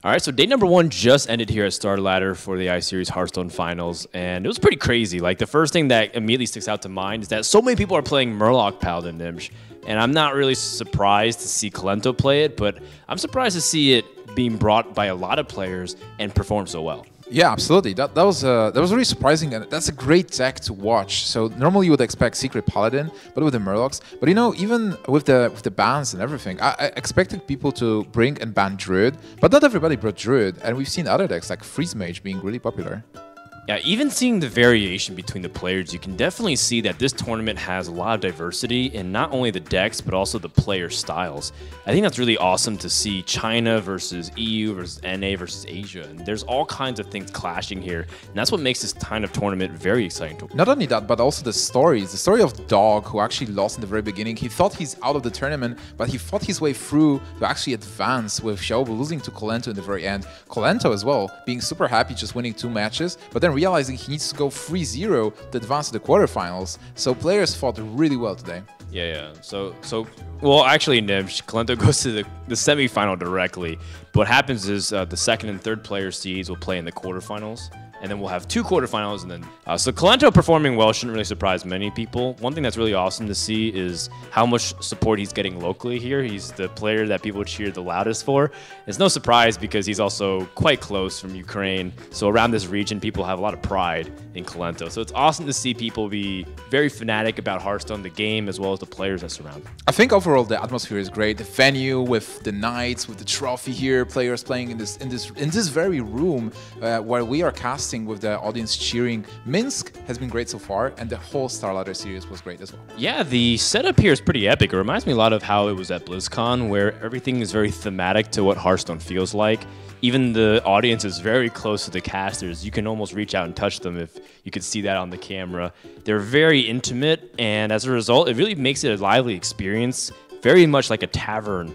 All right, so day number 1 just ended here at StarLadder for the iSeries Hearthstone Finals, and it was pretty crazy. Like, the first thing that immediately sticks out to mind is that so many people are playing Murloc Paladin Nimsh, and I'm not really surprised to see Kolento play it, but I'm surprised to see it being brought by a lot of players and perform so well. Yeah, absolutely. That was really surprising, and that's a great deck to watch. So normally you would expect Secret Paladin, but with the Murlocs. But you know, even with the bans and everything, I expected people to bring and ban Druid, but not everybody brought Druid, and we've seen other decks like Freeze Mage being really popular. Yeah, even seeing the variation between the players, you can definitely see that this tournament has a lot of diversity in not only the decks, but also the player styles. I think that's really awesome to see China versus EU versus NA versus Asia. And there's all kinds of things clashing here, and that's what makes this kind of tournament very exciting to watch. Not only that, but also the stories. The story of Dog, who actually lost in the very beginning. He thought he's out of the tournament, but he fought his way through to actually advance, with Xiaobu losing to Kolento in the very end. Kolento as well, being super happy just winning 2 matches, but then realizing he needs to go 3-0 to advance to the quarterfinals. So players fought really well today. Yeah. So well, actually, Nimsh, Kolento goes to the semifinal directly. But what happens is the second and third player seeds will play in the quarterfinals. And then we'll have 2 quarterfinals, and then so Kolento performing well shouldn't really surprise many people. One thing that's really awesome to see is how much support he's getting locally here. He's the player that people cheer the loudest for. It's no surprise because he's also quite close from Ukraine. So around this region, people have a lot of pride in Kolento. So it's awesome to see people be very fanatic about Hearthstone, the game, as well as the players that surround it. I think overall the atmosphere is great. The venue with the knights, with the trophy here, players playing in this very room where we are casting with the audience cheering. Minsk has been great so far, and the whole StarLadder series was great as well. Yeah, the setup here is pretty epic. It reminds me a lot of how it was at BlizzCon, where everything is very thematic to what Hearthstone feels like. Even the audience is very close to the casters. You can almost reach out and touch them if you could see that on the camera. They're very intimate, and as a result, it really makes it a lively experience, very much like a tavern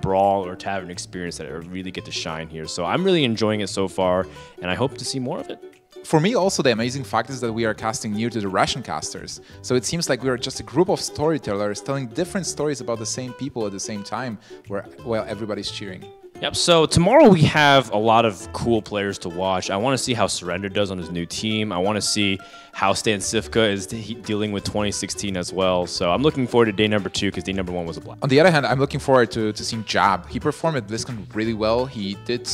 brawl or tavern experience that I really get to shine here. So I'm really enjoying it so far, and I hope to see more of it. For me, also, the amazing fact is that we are casting near to the Russian casters. So it seems like we are just a group of storytellers telling different stories about the same people at the same time, while everybody's cheering. Yep, so tomorrow we have a lot of cool players to watch. I want to see how Surrender does on his new team. I want to see how StanCifka is dealing with 2016 as well. So I'm looking forward to day number 2 because day number 1 was a blast. On the other hand, I'm looking forward to seeing Jab. He performed at BlizzCon really well. He did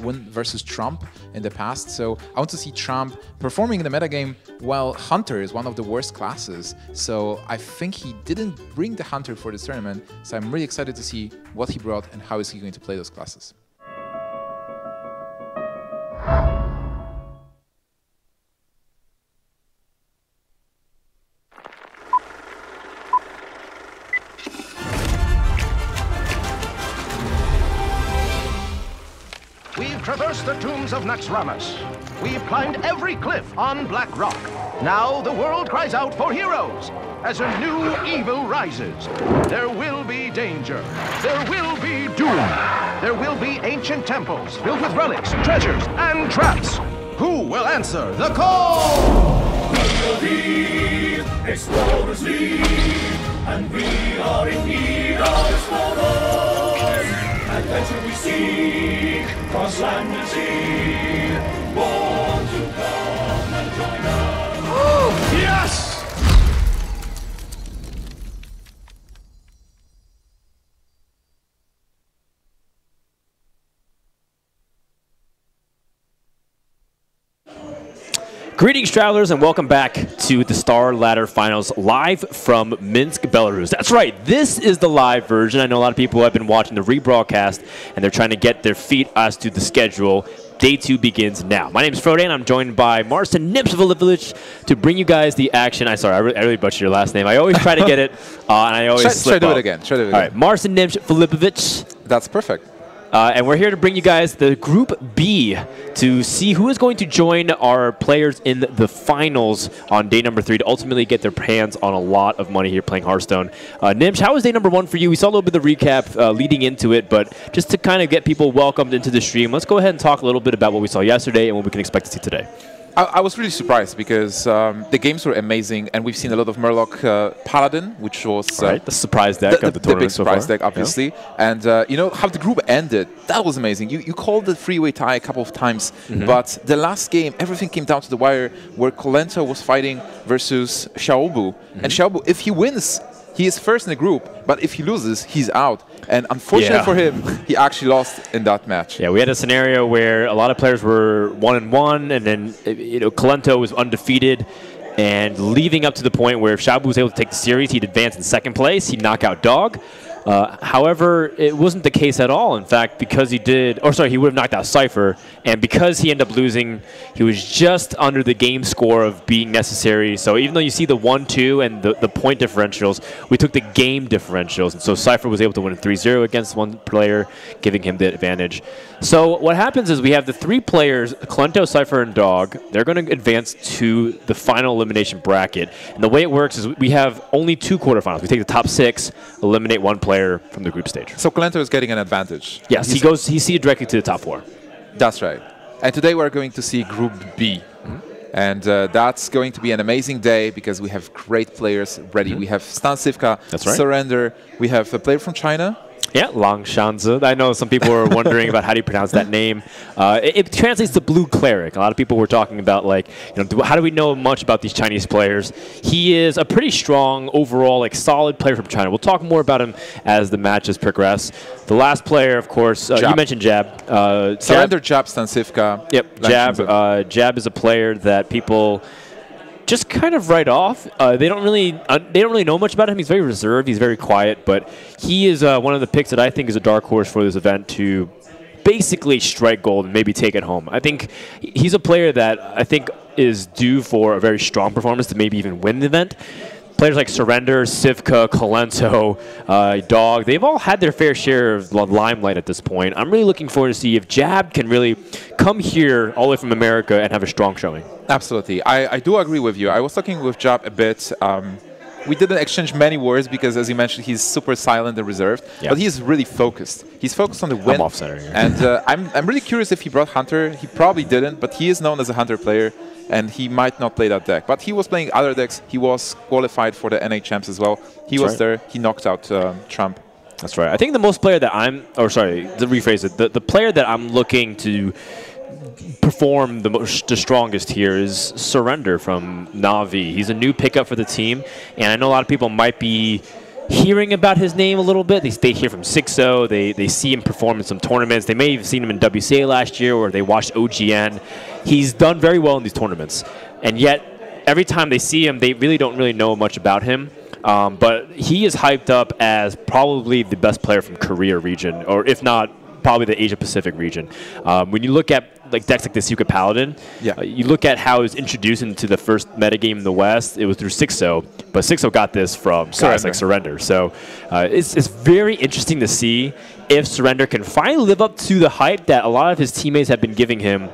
win versus Trump in the past. So I want to see Trump performing in the metagame while Hunter is one of the worst classes. So I think he didn't bring the Hunter for this tournament. So I'm really excited to see what he brought and how is he going to play those classes. We've traversed the tombs of Naxxramas. We've climbed every cliff on Black Rock. Now the world cries out for heroes. As a new evil rises, there will be danger. There will be doom. There will be ancient temples filled with relics, treasures, and traps. Who will answer the call? Explorers lead, and we are in need of explorers. Adventure we seek, cross land and sea. Won't you come and join us? Yes! Greetings, travelers, and welcome back to the StarLadder Finals live from Minsk, Belarus. That's right, this is the live version. I know a lot of people have been watching the rebroadcast, and they're trying to get their feet as to the schedule. Day 2 begins now. My name is Frode, and I'm joined by Marcin Nimsh to bring you guys the action. I really butchered your last name. I always try to get it, and I always slip Try up. do it again. All right, Marcin Nimsh. That's perfect. And we're here to bring you guys the Group B to see who is going to join our players in the finals on day number 3 to ultimately get their hands on a lot of money here playing Hearthstone. Nimsh, how was day number 1 for you? We saw a little bit of the recap leading into it, but just to kind of get people welcomed into the stream, let's go ahead and talk a little bit about what we saw yesterday and what we can expect to see today. I was really surprised because the games were amazing, and we've seen a lot of Murloc Paladin, which was the surprise deck of the big tournament so surprise far. deck, obviously. Yeah. And you know how the group ended. That was amazing. You called the freeway tie a couple of times, but the last game, everything came down to the wire, where Kolento was fighting versus Xiaobu, and Xiaobu, if he wins, he is first in the group, but if he loses, he's out. And unfortunately for him, he actually lost in that match. Yeah, we had a scenario where a lot of players were 1-1, and then Kolento was undefeated, and leading up to the point where if Xiaobu was able to take the series, he'd advance in second place, he'd knock out Dog. However, it wasn't the case at all. In fact, because he would have knocked out Cypher, and because he ended up losing, he was just under the game score of being necessary. So even though you see the 1-2 and the point differentials, we took the game differentials, and so Cypher was able to win 3-0 against one player, giving him the advantage. So what happens is we have the three players, Kolento, Cypher, and Dog. They're going to advance to the final elimination bracket. And the way it works is we have only 2 quarterfinals. We take the top 6, eliminate one player from the group stage. So Kolento is getting an advantage. Yes, he's seeded directly to the top 4. That's right. And today we're going to see Group B. And that's going to be an amazing day because we have great players ready. We have StanCifka, Surrender. We have a player from China. Yeah, Lang Shanzi. I know some people were wondering about how do you pronounce that name. It translates to Blue Cleric. A lot of people were talking about, like, how do we know much about these Chinese players? He is a pretty strong overall, like, solid player from China. We'll talk more about him as the matches progress. The last player, of course, you mentioned Jab. Surrender, Jab, StanCifka. Yep, Jab. Jab is a player that people just kind of write off. They don't really know much about him. He's very reserved. He's very quiet, but he is one of the picks that I think is a dark horse for this event to basically strike gold and maybe take it home. I think he's a player that I think is due for a very strong performance to maybe even win the event. Players like Surrender, Cifka, Kolento, Dog, they've all had their fair share of limelight at this point. I'm really looking forward to see if Jab can really come here all the way from America and have a strong showing. Absolutely. I do agree with you. I was talking with Jab a bit. We didn't exchange many words because, as you mentioned, he's super silent and reserved. Yeah. But he's really focused. He's focused on the win. I'm off-center here. And I'm really curious if he brought Hunter. He probably didn't, but he is known as a Hunter player, and he might not play that deck. But he was playing other decks. He was qualified for the NA Champs as well. He was there. He knocked out Trump. That's right. I think the most player that to rephrase it, the player that I'm looking to perform the strongest here is Surrender from Na'Vi. He's a new pickup for the team, and I know a lot of people might be hearing about his name a little bit. They hear from 6-0. They see him perform in some tournaments. They may have seen him in WCA last year, or they watched OGN. He's done very well in these tournaments, and yet every time they see him, they really don't know much about him. But he is hyped up as probably the best player from Korea region, or if not, probably the Asia-Pacific region. When you look at decks like the StanCifka Paladin, you look at how it was introduced into the first metagame in the West, it was through 6-0, but 6-0 got this from guys like Surrender. So it's very interesting to see if Surrender can finally live up to the hype that a lot of his teammates have been giving him.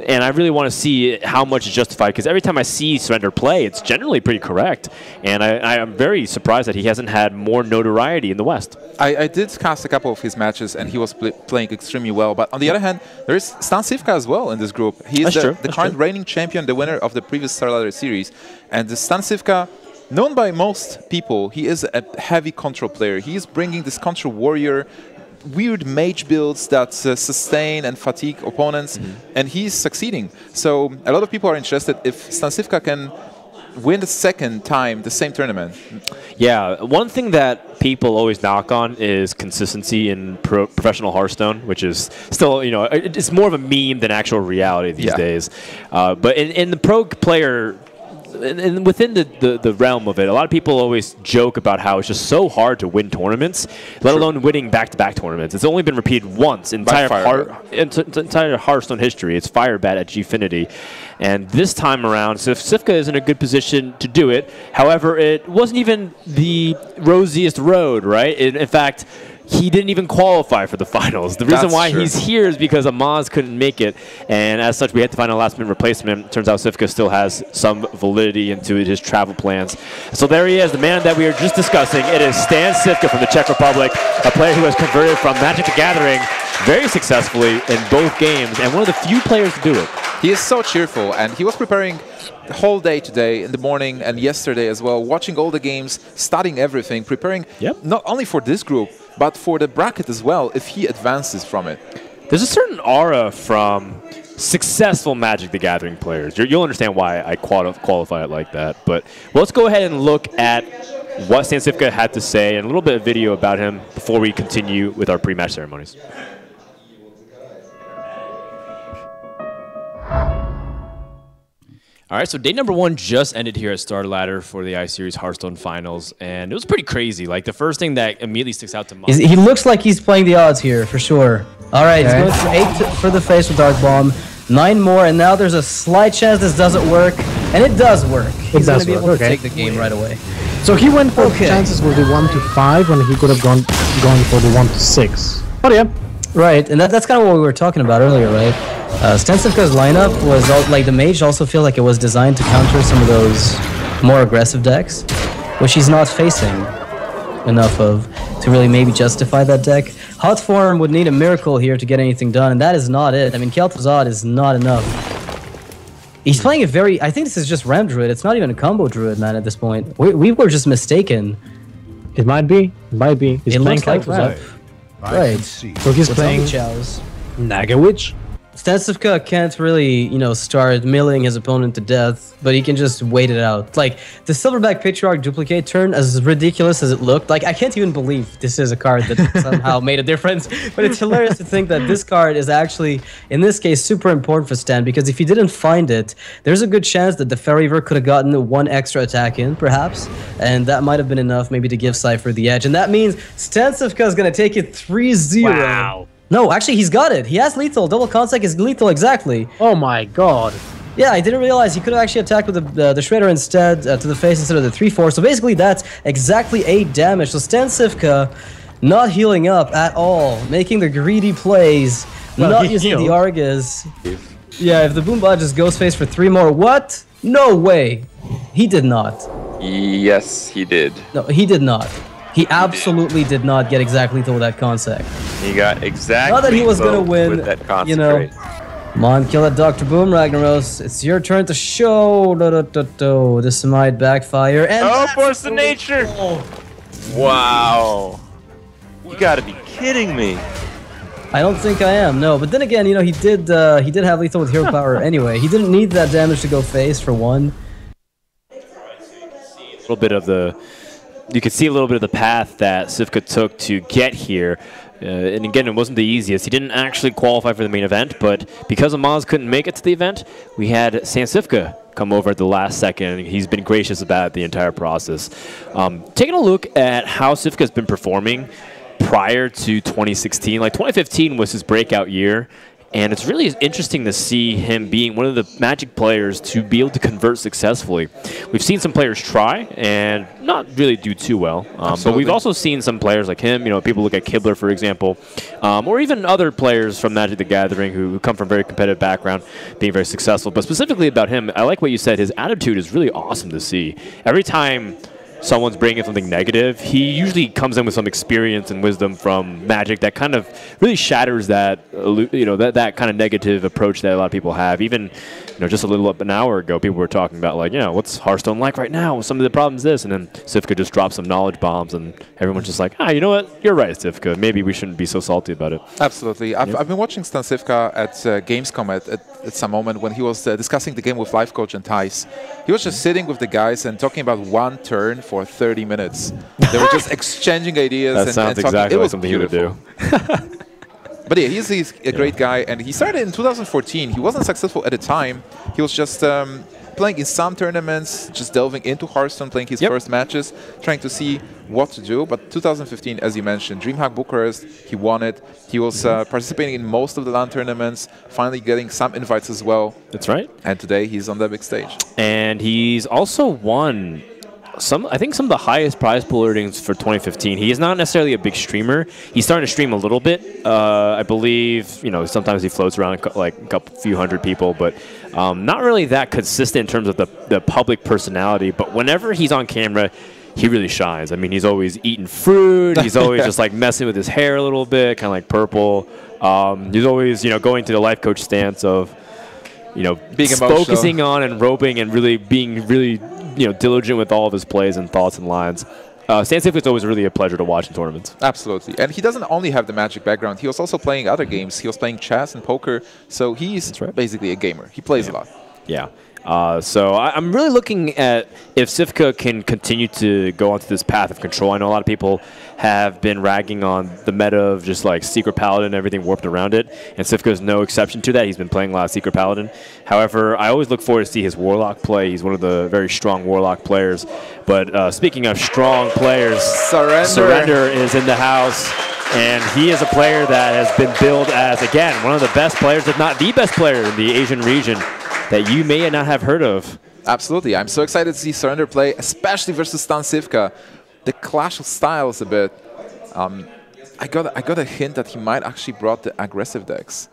And I really want to see how much is justified, because every time I see Surrender play, it's generally pretty correct. And I am very surprised that he hasn't had more notoriety in the West. I did cast a couple of his matches, and he was playing extremely well. But on the other hand, there is StanCifka as well in this group. He is the current reigning champion, the winner of the previous StarLadder series. And the StanCifka, known by most people, he is a heavy control player. He is bringing this control warrior, weird mage builds that sustain and fatigue opponents, and he's succeeding. So a lot of people are interested if StanCifka can win the second time the same tournament. Yeah, one thing that people always knock on is consistency in professional Hearthstone, which is still, it's more of a meme than actual reality these days. But in the pro player, and within the realm of it, a lot of people always joke about how it's just so hard to win tournaments, let alone winning back-to-back tournaments. It's only been repeated once in entire Hearthstone history. It's Firebat at Gfinity. And this time around, StanCifka is in a good position to do it. However, it wasn't even the rosiest road, right? In fact, he didn't even qualify for the finals. The reason why he's here is because Amaz couldn't make it, and as such, we had to find a last-minute replacement. Turns out Cifka still has some validity into his travel plans. So there he is, the man that we were just discussing. It is StanCifka from the Czech Republic, a player who has converted from Magic the Gathering very successfully in both games, and one of the few players to do it. He is so cheerful, and he was preparing the whole day today, in the morning and yesterday as well, watching all the games, studying everything, preparing not only for this group, but for the bracket as well, if he advances from it. There's a certain aura from successful Magic the Gathering players. You'll understand why I qualify it like that. But let's go ahead and look at what StanCifka had to say and a little bit of video about him before we continue with our pre-match ceremonies. All right, so day number 1 just ended here at StarLadder for the iSeries Hearthstone Finals, and it was pretty crazy. Like, the first thing that immediately sticks out to me... He looks like he's playing the odds here, for sure. All right, he's going for 8 for the face with Dark Bomb, 9 more, and now there's a slight chance this doesn't work, and it does work. He's going to be able to take the game right away. So he went for chances with the 1 to 5 when he could have gone for the 1 to 6. But yeah. Right, and that's kind of what we were talking about earlier, right? StanCifka's lineup was, like, the mage also feel like it was designed to counter some of those more aggressive decks, which he's not facing enough of to really maybe justify that deck. Hot form would need a miracle here to get anything done, and that is not it. I mean, Kel'Thuzad is not enough. He's playing a very... I think this is just Ram Druid. It's not even a combo Druid, man, at this point. We were just mistaken. It might be. It might be. He's playing Kel'Thuzad. Right. So he's playing Nagawitch. StanCifka can't really, you know, start milling his opponent to death, but he can just wait it out. Like, the Silverback Patriarch duplicate turn, as ridiculous as it looked, like, I can't even believe this is a card that somehow made a difference, but it's hilarious to think that this card is actually, in this case, super important for Stan, because if he didn't find it, there's a good chance that the Ferryver could have gotten 1 extra attack in, perhaps, and that might have been enough maybe to give Cypher the edge, and that means StanCifka is going to take it 3-0. Wow. No, actually, he's got it. He has lethal. Double Consec is lethal, exactly. Oh my god. Yeah, I didn't realize he could have actually attacked with the Shredder instead, to the face instead of the 3-4. So basically, that's exactly 8 damage. So StanCifka not healing up at all, making the greedy plays, not using the Argus. Yeah, if the Boombot just goes face for 3 more, what? No way. He did not. Yes, he did. No, he did not. He absolutely did not get exactly to that Consec. He got exactly. Not that he was gonna win, with that concentrate. You know. Come on, kill it, Dr. Boom, Ragnaros. It's your turn to show. This might backfire. And Force of Nature! Wow. You gotta be kidding me. I don't think I am, no. But then again, you know, he did have lethal with hero power anyway. He didn't need that damage to go face for 1. A little bit of the... You could see a little bit of the path that Cifka took to get here. And again, it wasn't the easiest. He didn't actually qualify for the main event, but because Amaz couldn't make it to the event, we had StanCifka come over at the last second. He's been gracious about the entire process. Taking a look at how Cifka's been performing prior to 2016, like 2015 was his breakout year. And it's really interesting to see him being one of the Magic players to be able to convert successfully. We've seen some players try and not really do too well. But we've also seen some players like him, you know, people look at Kibler, for example, or even other players from Magic the Gathering who come from very competitive background being very successful. But specifically about him, I like what you said. His attitude is really awesome to see. Every time someone's bringing something negative, he usually comes in with some experience and wisdom from Magic that kind of really shatters that, you know, that kind of negative approach that a lot of people have. Even, you know, just a little up an hour ago, people were talking about, like, you know, what's Hearthstone like right now? Some of the problems this, and then Cifka just drops some knowledge bombs, and everyone's just like, you know what? You're right, Cifka. Maybe we shouldn't be so salty about it. Absolutely. I've been watching StanCifka at Gamescom at some moment when he was discussing the game with Life Coach and Tice. He was just sitting with the guys and talking about 1 turn for 30 minutes. They were just exchanging ideas. That sounds exactly like something beautiful. he would do. But yeah, he's a great guy, and he started in 2014. He wasn't successful at the time. He was just playing in some tournaments, just delving into Hearthstone, playing his first matches, trying to see what to do. But 2015, as you mentioned, DreamHack Bucharest, he won it. He was participating in most of the LAN tournaments, finally getting some invites as well. That's right. And today he's on the big stage. And he's also won I think some of the highest prize pool earnings for 2015. He is not necessarily a big streamer. He's starting to stream a little bit. I believe, you know, sometimes he floats around like a few hundred people, but not really that consistent in terms of the public personality. But whenever he's on camera, he really shines. I mean, he's always eating fruit. He's always just like messing with his hair a little bit, kind of like purple. He's always, you know, going to the life coach stance of, Being emotional. focusing on and roping and really being really diligent with all of his plays and thoughts and lines. StanCifka is always really a pleasure to watch in tournaments. Absolutely. And he doesn't only have the Magic background. He was also playing other games. He was playing chess and poker. So he's basically a gamer. He plays a lot. Yeah. So I'm really looking at if Cifka can continue to go onto this path of control. I know a lot of people have been ragging on the meta of just like Secret Paladin and everything warped around it, and Cifka is no exception to that. He's been playing a lot of Secret Paladin. However, I always look forward to see his Warlock play. He's one of the very strong Warlock players. But speaking of strong players, Surrender is in the house. And he is a player that has been billed as, again, one of the best players, if not the best player in the Asian region that you may not have heard of. Absolutely. I'm so excited to see Surrender play, especially versus StanCifka. The clash of styles a bit. I got a hint that he might actually brought the aggressive decks.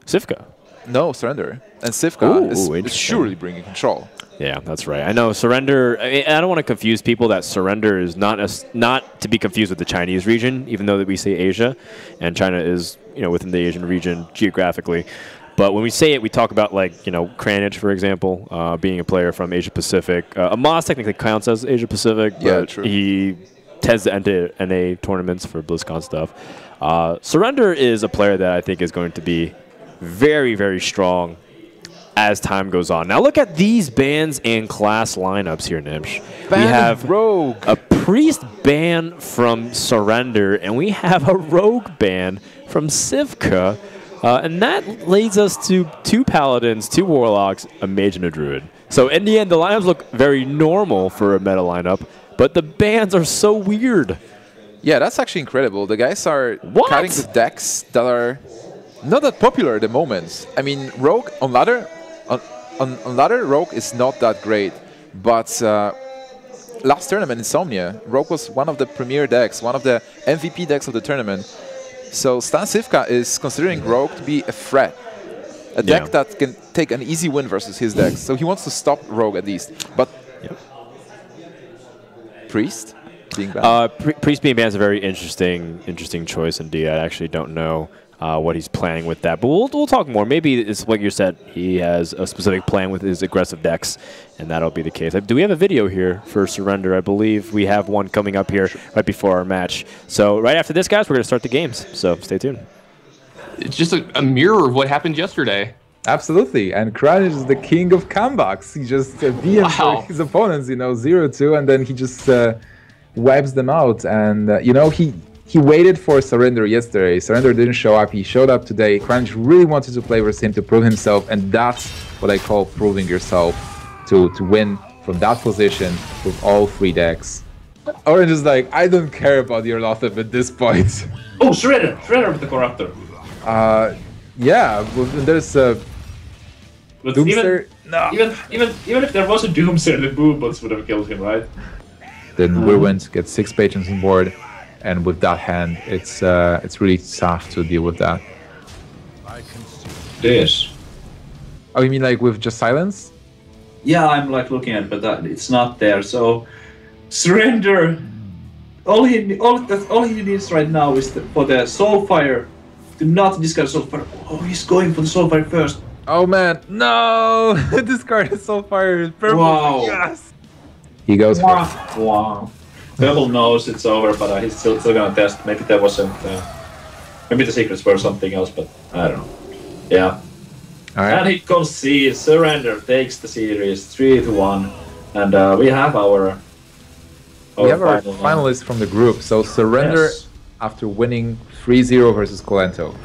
Cifka? No, Surrender. And Cifka is surely bringing control. Yeah, that's right. I know Surrender. I don't want to confuse people that Surrender is not to be confused with the Chinese region, even though that we say Asia, and China is within the Asian region geographically. But when we say it, we talk about like Kranich, for example, being a player from Asia Pacific. Amos technically counts as Asia Pacific, but he tends to enter NA tournaments for BlizzCon stuff. Surrender is a player that I think is going to be very, very strong as time goes on. Now look at these bans and class lineups here, Nimsh. We have Rogue, a Priest ban from Surrender, and we have a Rogue ban from Cifka. And that leads us to 2 Paladins, 2 Warlocks, a Mage, and a Druid. So in the end, the lineups look very normal for a meta lineup, but the bans are so weird. Yeah, that's actually incredible. The guys are cutting the decks that are not that popular at the moment. I mean, Rogue on ladder, on ladder, Rogue is not that great, but last tournament, Insomnia, Rogue was one of the premier decks, one of the MVP decks of the tournament. So StanCifka is considering Rogue to be a threat, a deck that can take an easy win versus his decks. So he wants to stop Rogue at least. But Priest being banned? Priest being banned is a very interesting choice indeed. I actually don't know what he's planning with that, but we'll talk more. Maybe it's like you said, he has a specific plan with his aggressive decks, and that'll be the case. Do we have a video here for Surrender? I believe we have one coming up here right before our match. So right after this, guys, we're going to start the games, so stay tuned. It's just a mirror of what happened yesterday. Absolutely, and Kranich is the king of comebacks. He just DMs his opponents, 0-2, and then he just wipes them out. And he waited for Surrender yesterday. Surrender didn't show up. He showed up today. Kranich really wanted to play versus him to prove himself, and that's what I call proving yourself, to win from that position with all 3 decks. Orange is like, I don't care about your Lothep at this point. Oh, Shredder with the Corruptor. Yeah, there's a Doomster. Even if there was a Doomster, the Boobots would have killed him, right? Then Whirlwind gets 6 patrons on board. And with that hand, it's really tough to deal with that. Yes. Oh, you mean like with just silence? Yeah, I'm like looking at it, but it's not there. So Surrender. All he needs right now is for the Soulfire. Do not discard Soulfire. Oh, he's going for the Soulfire first. Oh man, no! Discard Soulfire. Purple. Wow. Yes. He goes first. Wow. Purple knows it's over, but he's still gonna test. Maybe there wasn't. Maybe the secrets were something else, but I don't know. Yeah. All right. And he concedes. Surrender takes the series 3-1, and we have our finalists from the group. So Surrender, after winning 3-0 versus Colento.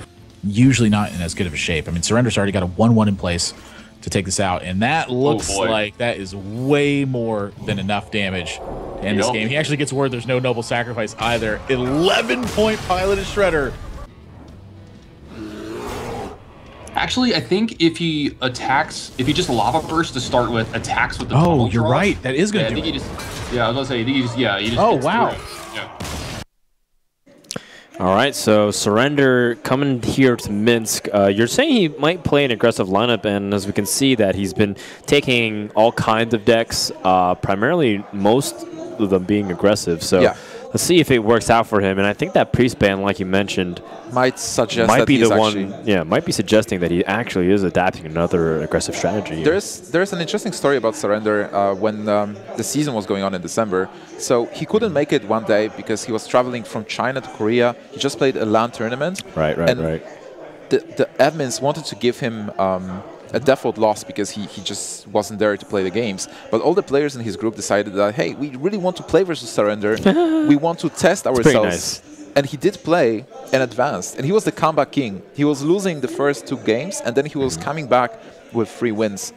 Usually not in as good of a shape. I mean, Surrender's already got a 1-1 in place to take this out, and that looks like that is way more than enough damage to end this game. He actually gets word there's no noble sacrifice either. 11-point piloted Shredder. Actually, I think if he just Lava Burst to start with, attacks with the Oh, you're right. That is going to do it. I was going to say, he just oh, wow. Yeah. All right, so Surrender coming here to Minsk. You're saying he might play an aggressive lineup, and as we can see that he's been taking all kinds of decks, primarily most of them being aggressive. So let's see if it works out for him. And I think that priest ban, like you mentioned, might suggest might that be he's the actually one. Yeah, might be suggesting that he actually is adapting another aggressive strategy. There's an interesting story about Surrender when the season was going on in December. So he couldn't make it one day because he was traveling from China to Korea. He just played a LAN tournament. Right. The admins wanted to give him a default loss because he just wasn't there to play the games. But all the players in his group decided that, hey, we really want to play versus Surrender. We want to test ourselves. Nice. And he did play and advanced. And he was the comeback king. He was losing the first 2 games, and then he was coming back with 3 wins.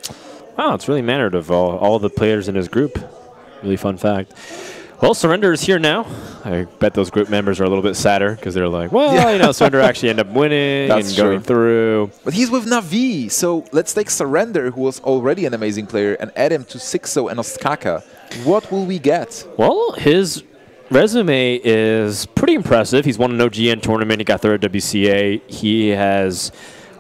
Wow, it's really mannered of all the players in his group. Really fun fact. Well, Surrender is here now. I bet those group members are a little bit sadder because they're like, well, you know, Surrender actually ended up winning and going through. But he's with Na'Vi, so let's take Surrender, who was already an amazing player, and add him to Sixo and Ostkaka. What will we get? Well, his resume is pretty impressive. He's won an OGN tournament. He got third at WCA. He has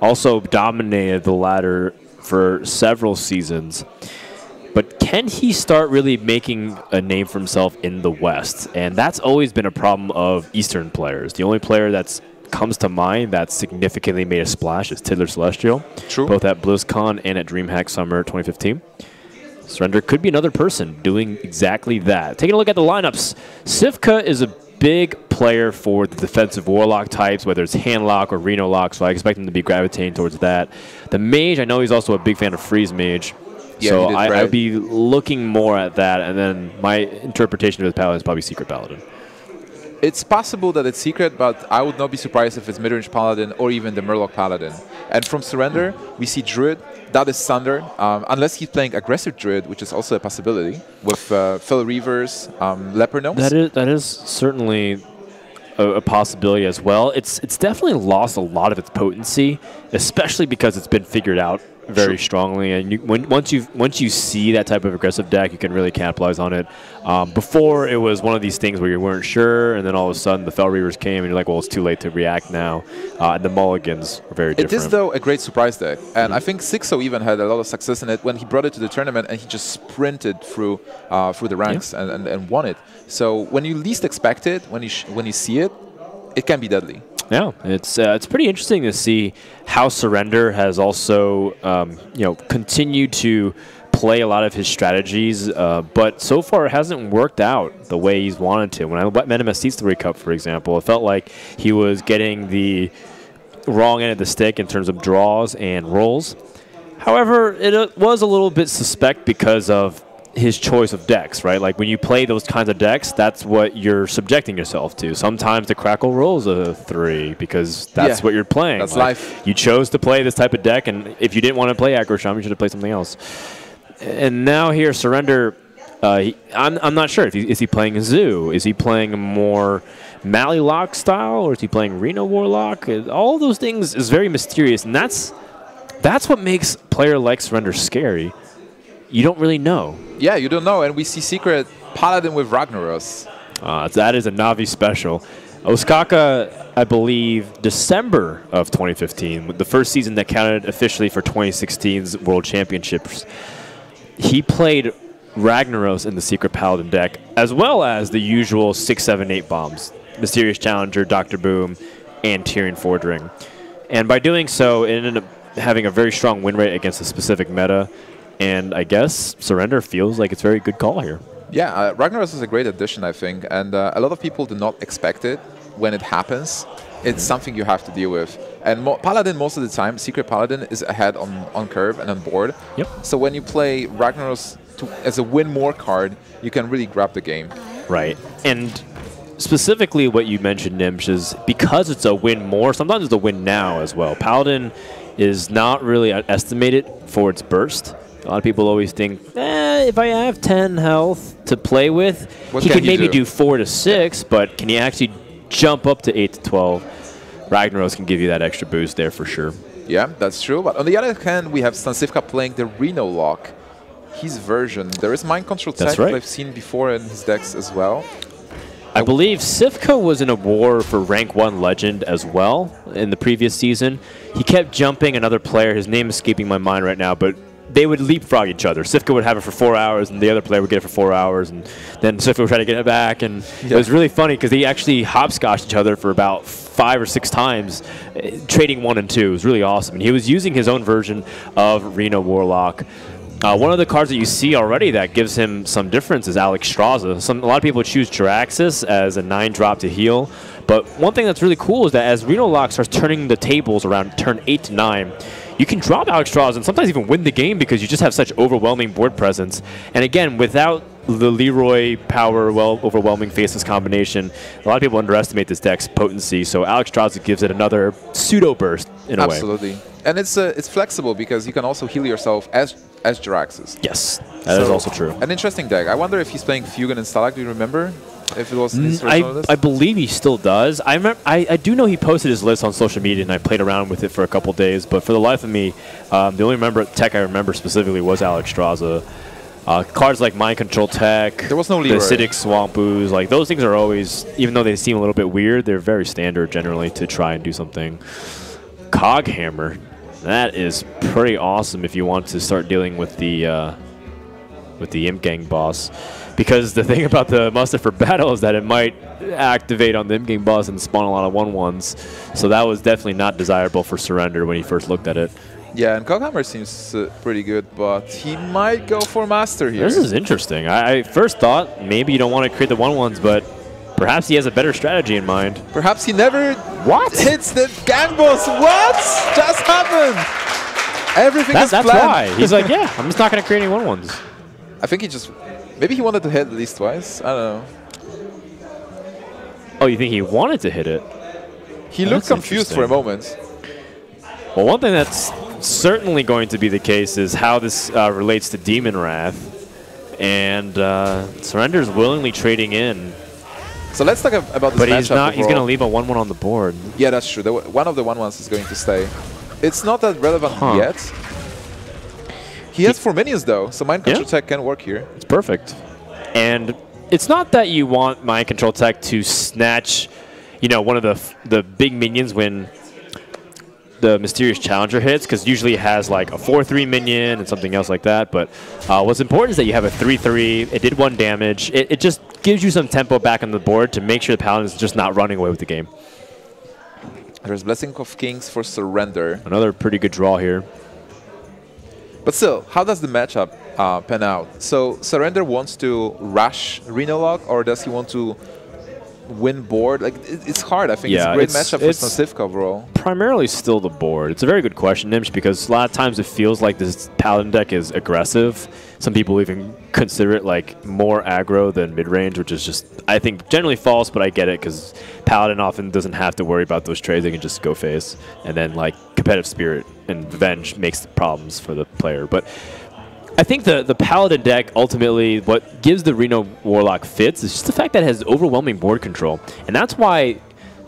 also dominated the ladder for several seasons. But can he start really making a name for himself in the West? And that's always been a problem of Eastern players. The only player that comes to mind that significantly made a splash is Tiddler Celestial. True. Both at BlizzCon and at DreamHack Summer 2015. Surrender could be another person doing exactly that. Taking a look at the lineups, Cifka is a big player for the defensive Warlock types, whether it's Handlock or Reno Lock, so I expect him to be gravitating towards that. The Mage, I know he's also a big fan of Freeze Mage. Yeah, so I'd be looking more at that, and then my interpretation of his Paladin is probably Secret Paladin. It's possible that it's Secret, but I would not be surprised if it's Midrange Paladin or even the Murloc Paladin. And from Surrender, we see Druid. That is Thunder, unless he's playing aggressive Druid, which is also a possibility, with Fel Reavers, Leper Gnomes. That is certainly a possibility as well. It's definitely lost a lot of its potency, especially because it's been figured out very strongly, and once you see that type of aggressive deck, you can really capitalize on it. Before, it was one of these things where you weren't sure, and then all of a sudden the Fel Reavers came, and you're like, well, it's too late to react now. And the Mulligans are very different. It is, though, a great surprise deck, and I think Sixo even had a lot of success in it when he brought it to the tournament, and he just sprinted through the ranks and won it. So when you least expect it, when you see it, it can be deadly. Yeah, it's pretty interesting to see how Surrender has also continued to play a lot of his strategies, but so far it hasn't worked out the way he's wanted to. When I met him at C3 Cup, for example, it felt like he was getting the wrong end of the stick in terms of draws and rolls. However, it was a little bit suspect because of his choice of decks, right? Like when you play those kinds of decks, that's what you're subjecting yourself to. Sometimes the Crackle rolls a 3 because that's what you're playing. That's life. You chose to play this type of deck, and if you didn't want to play Aggro Shaman, you should have played something else. And now here, Surrender, I'm not sure. Is he playing Zoo? Is he playing a more Mally Lock style, or is he playing Reno Warlock? All those things is very mysterious, and that's what makes a player like Surrender scary. You don't really know. Yeah, you don't know, and we see Secret Paladin with Ragnaros. That is a Na'Vi special. Ostkaka, I believe, December of 2015, the first season that counted officially for 2016's World Championships. He played Ragnaros in the Secret Paladin deck, as well as the usual 6, 7, 8 bombs. Mysterious Challenger, Dr. Boom, and Tyrian Fordring. And by doing so, it ended up having a very strong win rate against a specific meta. And I guess Surrender feels like it's a very good call here. Yeah, Ragnaros is a great addition, I think. And a lot of people do not expect it when it happens. It's something you have to deal with. And Paladin, most of the time, Secret Paladin is ahead on curve and on board. Yep. So when you play Ragnaros as a win more card, you can really grab the game. Right. And specifically what you mentioned, Nimsh, is because it's a win more, sometimes it's a win now as well. Paladin is not really estimated for its burst. A lot of people always think, if I have 10 health to play with, he can maybe do 4 to 6, but can he actually jump up to 8 to 12? Ragnaros can give you that extra boost there for sure. Yeah, that's true. But on the other hand, we have StanCifka playing the Reno Lock. His version. There is Mind Control tech that I've seen before in his decks as well. I believe Cifka was in a war for rank 1 legend as well in the previous season. He kept jumping another player. His name is escaping my mind right now, but they would leapfrog each other. Cifka would have it for 4 hours, and the other player would get it for 4 hours, and then Cifka would try to get it back. And it was really funny because they actually hopscotched each other for about 5 or 6 times, trading 1 and 2. It was really awesome. And he was using his own version of Reno Warlock. One of the cards that you see already that gives him some difference is Alex Straza. A lot of people choose Jiraxis as a 9-drop to heal. But one thing that's really cool is that as Reno Lock starts turning the tables around turn 8 to 9, you can drop Alex Straza and sometimes even win the game because you just have such overwhelming board presence. And again, without the Leroy power, overwhelming faceless combination, a lot of people underestimate this deck's potency. So Alex Straza gives it another pseudo burst in a way. Absolutely. And it's flexible because you can also heal yourself as Jiraxis. Yes, that is also true. An interesting deck. I wonder if he's playing Fugan and Stalag. Do you remember? If it was his original list? I believe he still does. I do know he posted his list on social media, and I played around with it for a couple days. But for the life of me, the only tech I remember specifically was Alex Straza. Cards like Mind Control Tech, there was no Leroy. The Acidic Swamp Ooze, like those things are always, even though they seem a little bit weird, they're very standard generally to try and do something. Cog Hammer, that is pretty awesome if you want to start dealing with the Imp Gang boss. Because the thing about the Muster for Battle is that it might activate on the Imp Gang boss and spawn a lot of 1/1s. So that was definitely not desirable for Surrender when he first looked at it. Yeah, and Coghammer seems pretty good, but he might go for Master here. This is interesting. I first thought maybe you don't want to create the 1/1s, but perhaps he has a better strategy in mind. Perhaps he never hits the gang boss. What just happened? Everything is planned. That's why. He's like, yeah, I'm just not going to create any 1/1s. I think he just... Maybe he wanted to hit at least twice. I don't know. Oh, you think he wanted to hit it? He looked confused for a moment. Well, one thing that's certainly going to be the case is how this relates to Demon Wrath. And Surrender's willingly trading in. So let's talk about this But matchup he's going to leave a 1/1 on the board. Yeah, that's true. One of the 1/1s is going to stay. It's not that relevant yet. He has 4 minions though, so Mind Control Tech can work here. It's perfect. And it's not that you want Mind Control Tech to snatch, one of the big minions when the Mysterious Challenger hits, because usually it has like a 4/3 minion and something else like that. But what's important is that you have a 3/3. It did 1 damage. It just gives you some tempo back on the board to make sure the Paladin is just not running away with the game. There's Blessing of Kings for Surrender. Another pretty good draw here. But still, how does the matchup pan out? So Surrender wants to rush Reno Lock, or does he want to win board? Like it's hard. I think it's a great matchup for StanCifka overall. Primarily still the board. It's a very good question, Nimsh, because a lot of times it feels like this Paladin deck is aggressive. Some people even consider it like more aggro than mid-range, which is just, I think, generally false, but I get it because Paladin often doesn't have to worry about those trades. They can just go face. And then like Competitive Spirit and Revenge makes the problems for the player. But I think the Paladin deck, ultimately, what gives the Reno Warlock fits is just the fact that it has overwhelming board control. And that's why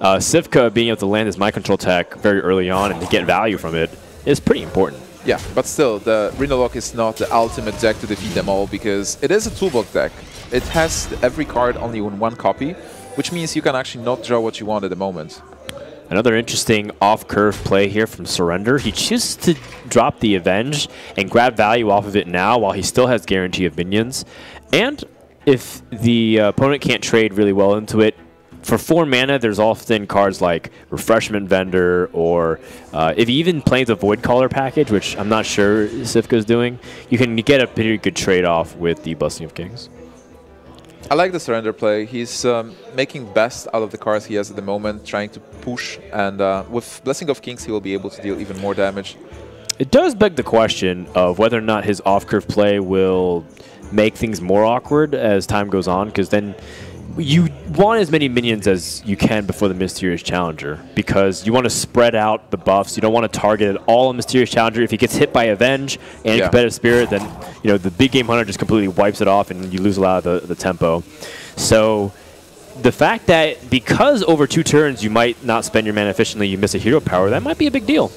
Cifka being able to land his Mind Control Tech very early on and to get value from it is pretty important. Yeah, but still, the Reno Lock is not the ultimate deck to defeat them all because it is a toolbox deck. It has every card only on 1 copy, which means you can actually not draw what you want at the moment. Another interesting off-curve play here from Surrender. He chooses to drop the Avenge and grab value off of it now while he still has guarantee of minions. And if the opponent can't trade really well into it, for 4 mana, there's often cards like Refreshment Vendor, or if you even play the Void Caller package, which I'm not sure Cifka's doing, you can get a pretty good trade-off with the Blessing of Kings. I like the Surrender play. He's making best out of the cards he has at the moment, trying to push, and with Blessing of Kings, he will be able to deal even more damage. It does beg the question of whether or not his off-curve play will make things more awkward as time goes on, because then you want as many minions as you can before the Mysterious Challenger, because you want to spread out the buffs. You don't want to target it all on Mysterious Challenger. If he gets hit by Avenge and Competitive Spirit, then the big game hunter just completely wipes it off and you lose a lot of the tempo. So the fact that because over 2 turns you might not spend your mana efficiently, you miss a hero power, that might be a big deal.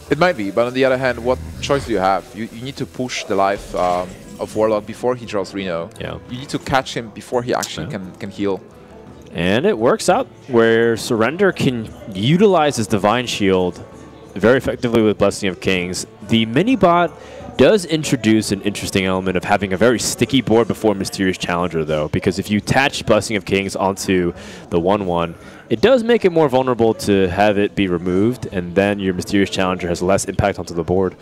It might be, but on the other hand, what choice do you have? You need to push the life of Warlock before he draws Reno. Yeah. You need to catch him before he actually can heal. And it works out where Surrender can utilize his Divine Shield very effectively with Blessing of Kings. the mini-bot does introduce an interesting element of having a very sticky board before Mysterious Challenger, though, because if you attach Blessing of Kings onto the 1/1, it does make it more vulnerable to have it be removed, and then your Mysterious Challenger has less impact onto the board.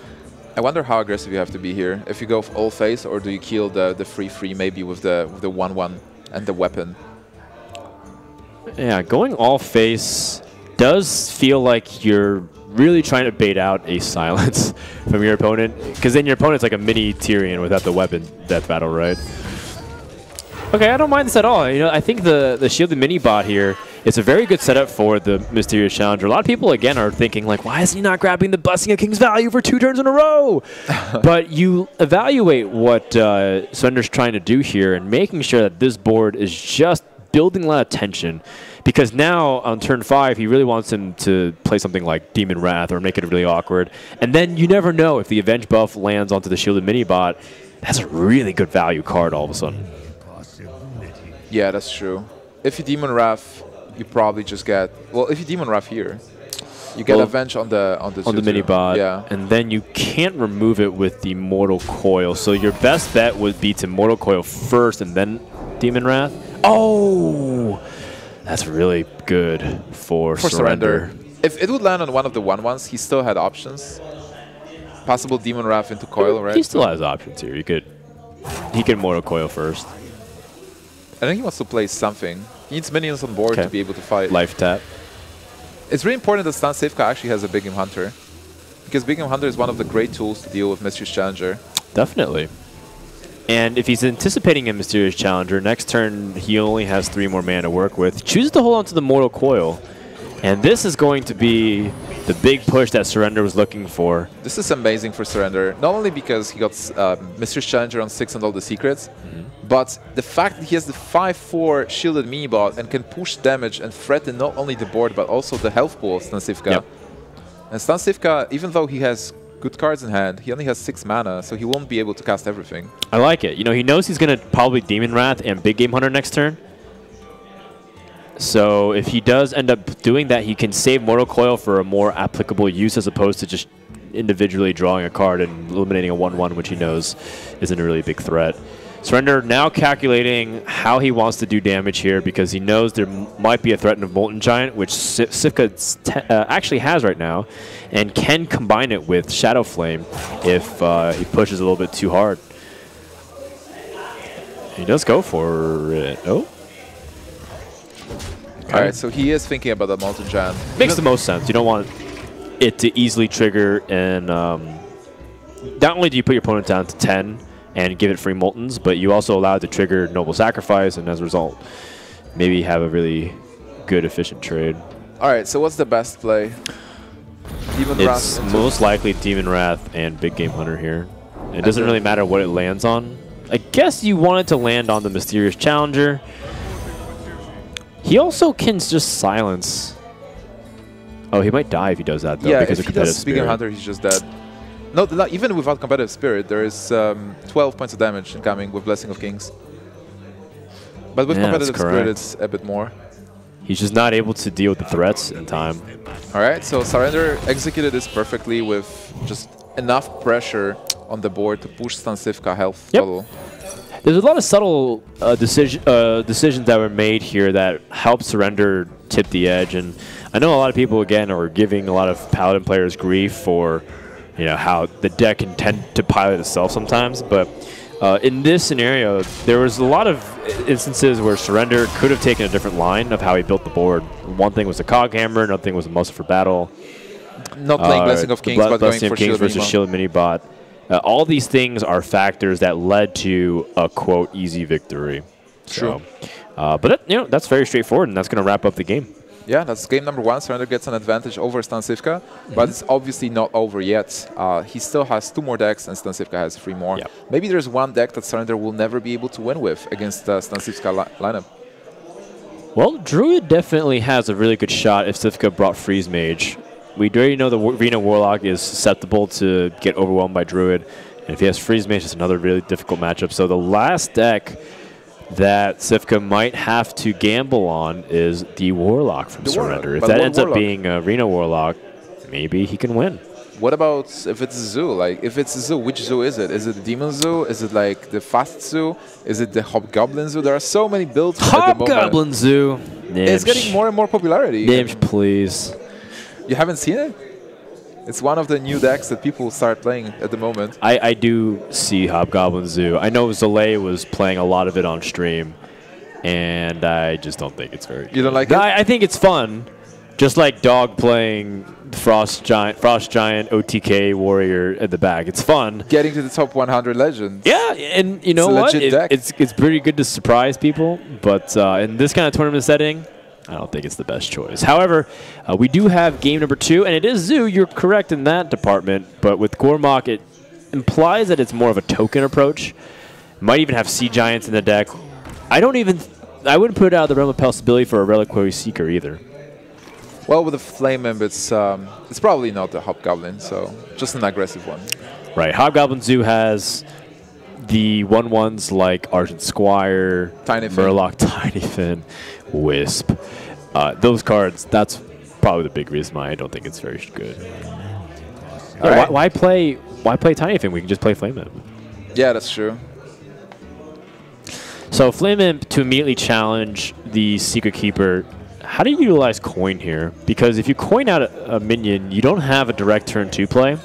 I wonder how aggressive you have to be here. If you go all face, or do you kill the free maybe with the 1/1 and the weapon? Yeah, going all face does feel like you're really trying to bait out a silence from your opponent, because then your opponent's like a mini Tyrion without the weapon death battle, right? Okay, I don't mind this at all. You know, I think the shielded mini bot here is a very good setup for the Mysterious Challenger. A lot of people again are thinking like, why is he not grabbing the Blessing of King's value for 2 turns in a row? But you evaluate what Surrender's trying to do here and making sure that this board is just building a lot of tension, because now on turn 5 he really wants him to play something like Demon Wrath or make it really awkward, and then you never know if the Avenge buff lands onto the shielded mini bot. That's a really good value card all of a sudden. Yeah, that's true. If you Demon Wrath, you probably just get, well, if you Demon Wrath here, you get Avenge on the mini bot, yeah, and then you can't remove it with the Mortal Coil. So your best bet would be to Mortal Coil first and then Demon Wrath. Oh, that's really good for Surrender. If it would land on one of the 1/1s, he still had options. Possible Demon Wrath into Coil, right? He still has options here. He could Mortal Coil first. I think he wants to play something. He needs minions on board to be able to fight. Life tap. It's really important that StanCifka actually has a Big Game Hunter, because Big Game Hunter is one of the great tools to deal with Mysterious Challenger. Definitely. And if he's anticipating a Mysterious Challenger, next turn he only has 3 more mana to work with. Chooses to hold on to the Mortal Coil. And this is going to be the big push that Surrender was looking for. This is amazing for Surrender, not only because he got Mysterious Challenger on 6 and all the secrets, but the fact that he has the 5/4 shielded mini-bot and can push damage and threaten not only the board but also the health pool of StanCifka. Yep. And StanCifka, even though he has good cards in hand, he only has 6 mana, so he won't be able to cast everything. I like it. You know, he knows he's going to probably Demon Wrath and Big Game Hunter next turn. So if he does end up doing that, he can save Mortal Coil for a more applicable use as opposed to just individually drawing a card and eliminating a 1/1, which he knows isn't a really big threat. Surrender now calculating how he wants to do damage here, because he knows there might be a threat of Molten Giant, which Cifka actually has right now, and can combine it with Shadow Flame if he pushes a little bit too hard. He does go for it. Oh. Okay. All right, so he is thinking about the Molten Giant. Makes the most sense. You don't want it to easily trigger, and not only do you put your opponent down to 10 and give it free Moltens, but you also allow it to trigger Noble Sacrifice, and as a result, maybe have a really good, efficient trade. All right, so what's the best play? Demon Wrath. It's most likely Demon Wrath and Big Game Hunter here. It doesn't really matter what it lands on. I guess you want it to land on the Mysterious Challenger. He also can just silence. Oh, he might die if he does that, though, because of Competitive Spirit. Big Game Hunter, he's just dead. No, even without Competitive Spirit, there is 12 points of damage incoming with Blessing of Kings. But with Competitive Spirit, it's a bit more. He's just not able to deal with the threats in time. All right, so Surrender executed this perfectly with just enough pressure on the board to push StanCifka health total. There's a lot of subtle decisions that were made here that helped Surrender tip the edge, and I know a lot of people again are giving a lot of Paladin players grief for, you know, how the deck can tend to pilot itself sometimes, but in this scenario, there was a lot of instances where Surrender could have taken a different line of how he built the board. One thing was the Cog Hammer, another thing was a Muscle for Battle. Not playing Blessing of Kings, but Blessing going of for Kings versus Shielded Mini Bot. All these things are factors that led to a, quote, easy victory. True. So, but you know, that's very straightforward, and that's going to wrap up the game. Yeah, that's game number 1. Surrender gets an advantage over StanCifka, but it's obviously not over yet. He still has 2 more decks, and StanCifka has 3 more. Yep. Maybe there's one deck that Surrender will never be able to win with against the StanCifka lineup. Well, Druid definitely has a really good shot if Cifka brought Freeze Mage. We already know the Arena Warlock is susceptible to get overwhelmed by Druid, and if he has Freeze Mage, it's another really difficult matchup. So the last deck that Cifka might have to gamble on is the Warlock from Surrender. If that ends up being Arena Warlock, maybe he can win. what about if it's a zoo? Like, if it's a zoo, which zoo is it? Is it the Demon Zoo? Is it like the Fast Zoo? Is it the Hobgoblin Zoo? There are so many builds at the moment. Hobgoblin Zoo. It's getting more and more popularity. Nimsh, please. You haven't seen it? It's one of the new decks that people start playing at the moment. I do see Hobgoblin Zoo. I know Zalay was playing a lot of it on stream, and I just don't think it's very good. You don't like it? I think it's fun. Just like Dog playing Frost Giant, OTK Warrior at the back. It's fun. Getting to the top 100 legends. Yeah, and you know what? It's pretty good to surprise people, but in this kind of tournament setting, I don't think it's the best choice. However, we do have game number 2, and it is Zoo. You're correct in that department, but with Gormok, it implies that it's more of a token approach. Might even have Sea Giants in the deck. I wouldn't put it out of the realm of possibility for a Reliquary Seeker either. Well, with the Flame Imp, it's probably not the Hobgoblin, so just an aggressive one. Right. Hobgoblin Zoo has the 1/1s like Argent Squire, Murloc, Tiny Fin, Wisp. Those cards, that's probably the big reason why I don't think it's very good. Right. Why play Tiny Fin? We can just play Flame Imp. Yeah, that's true. So Flame Imp to immediately challenge the Secret Keeper. How do you utilize coin here? Because if you coin out a minion, you don't have a direct turn 2 play,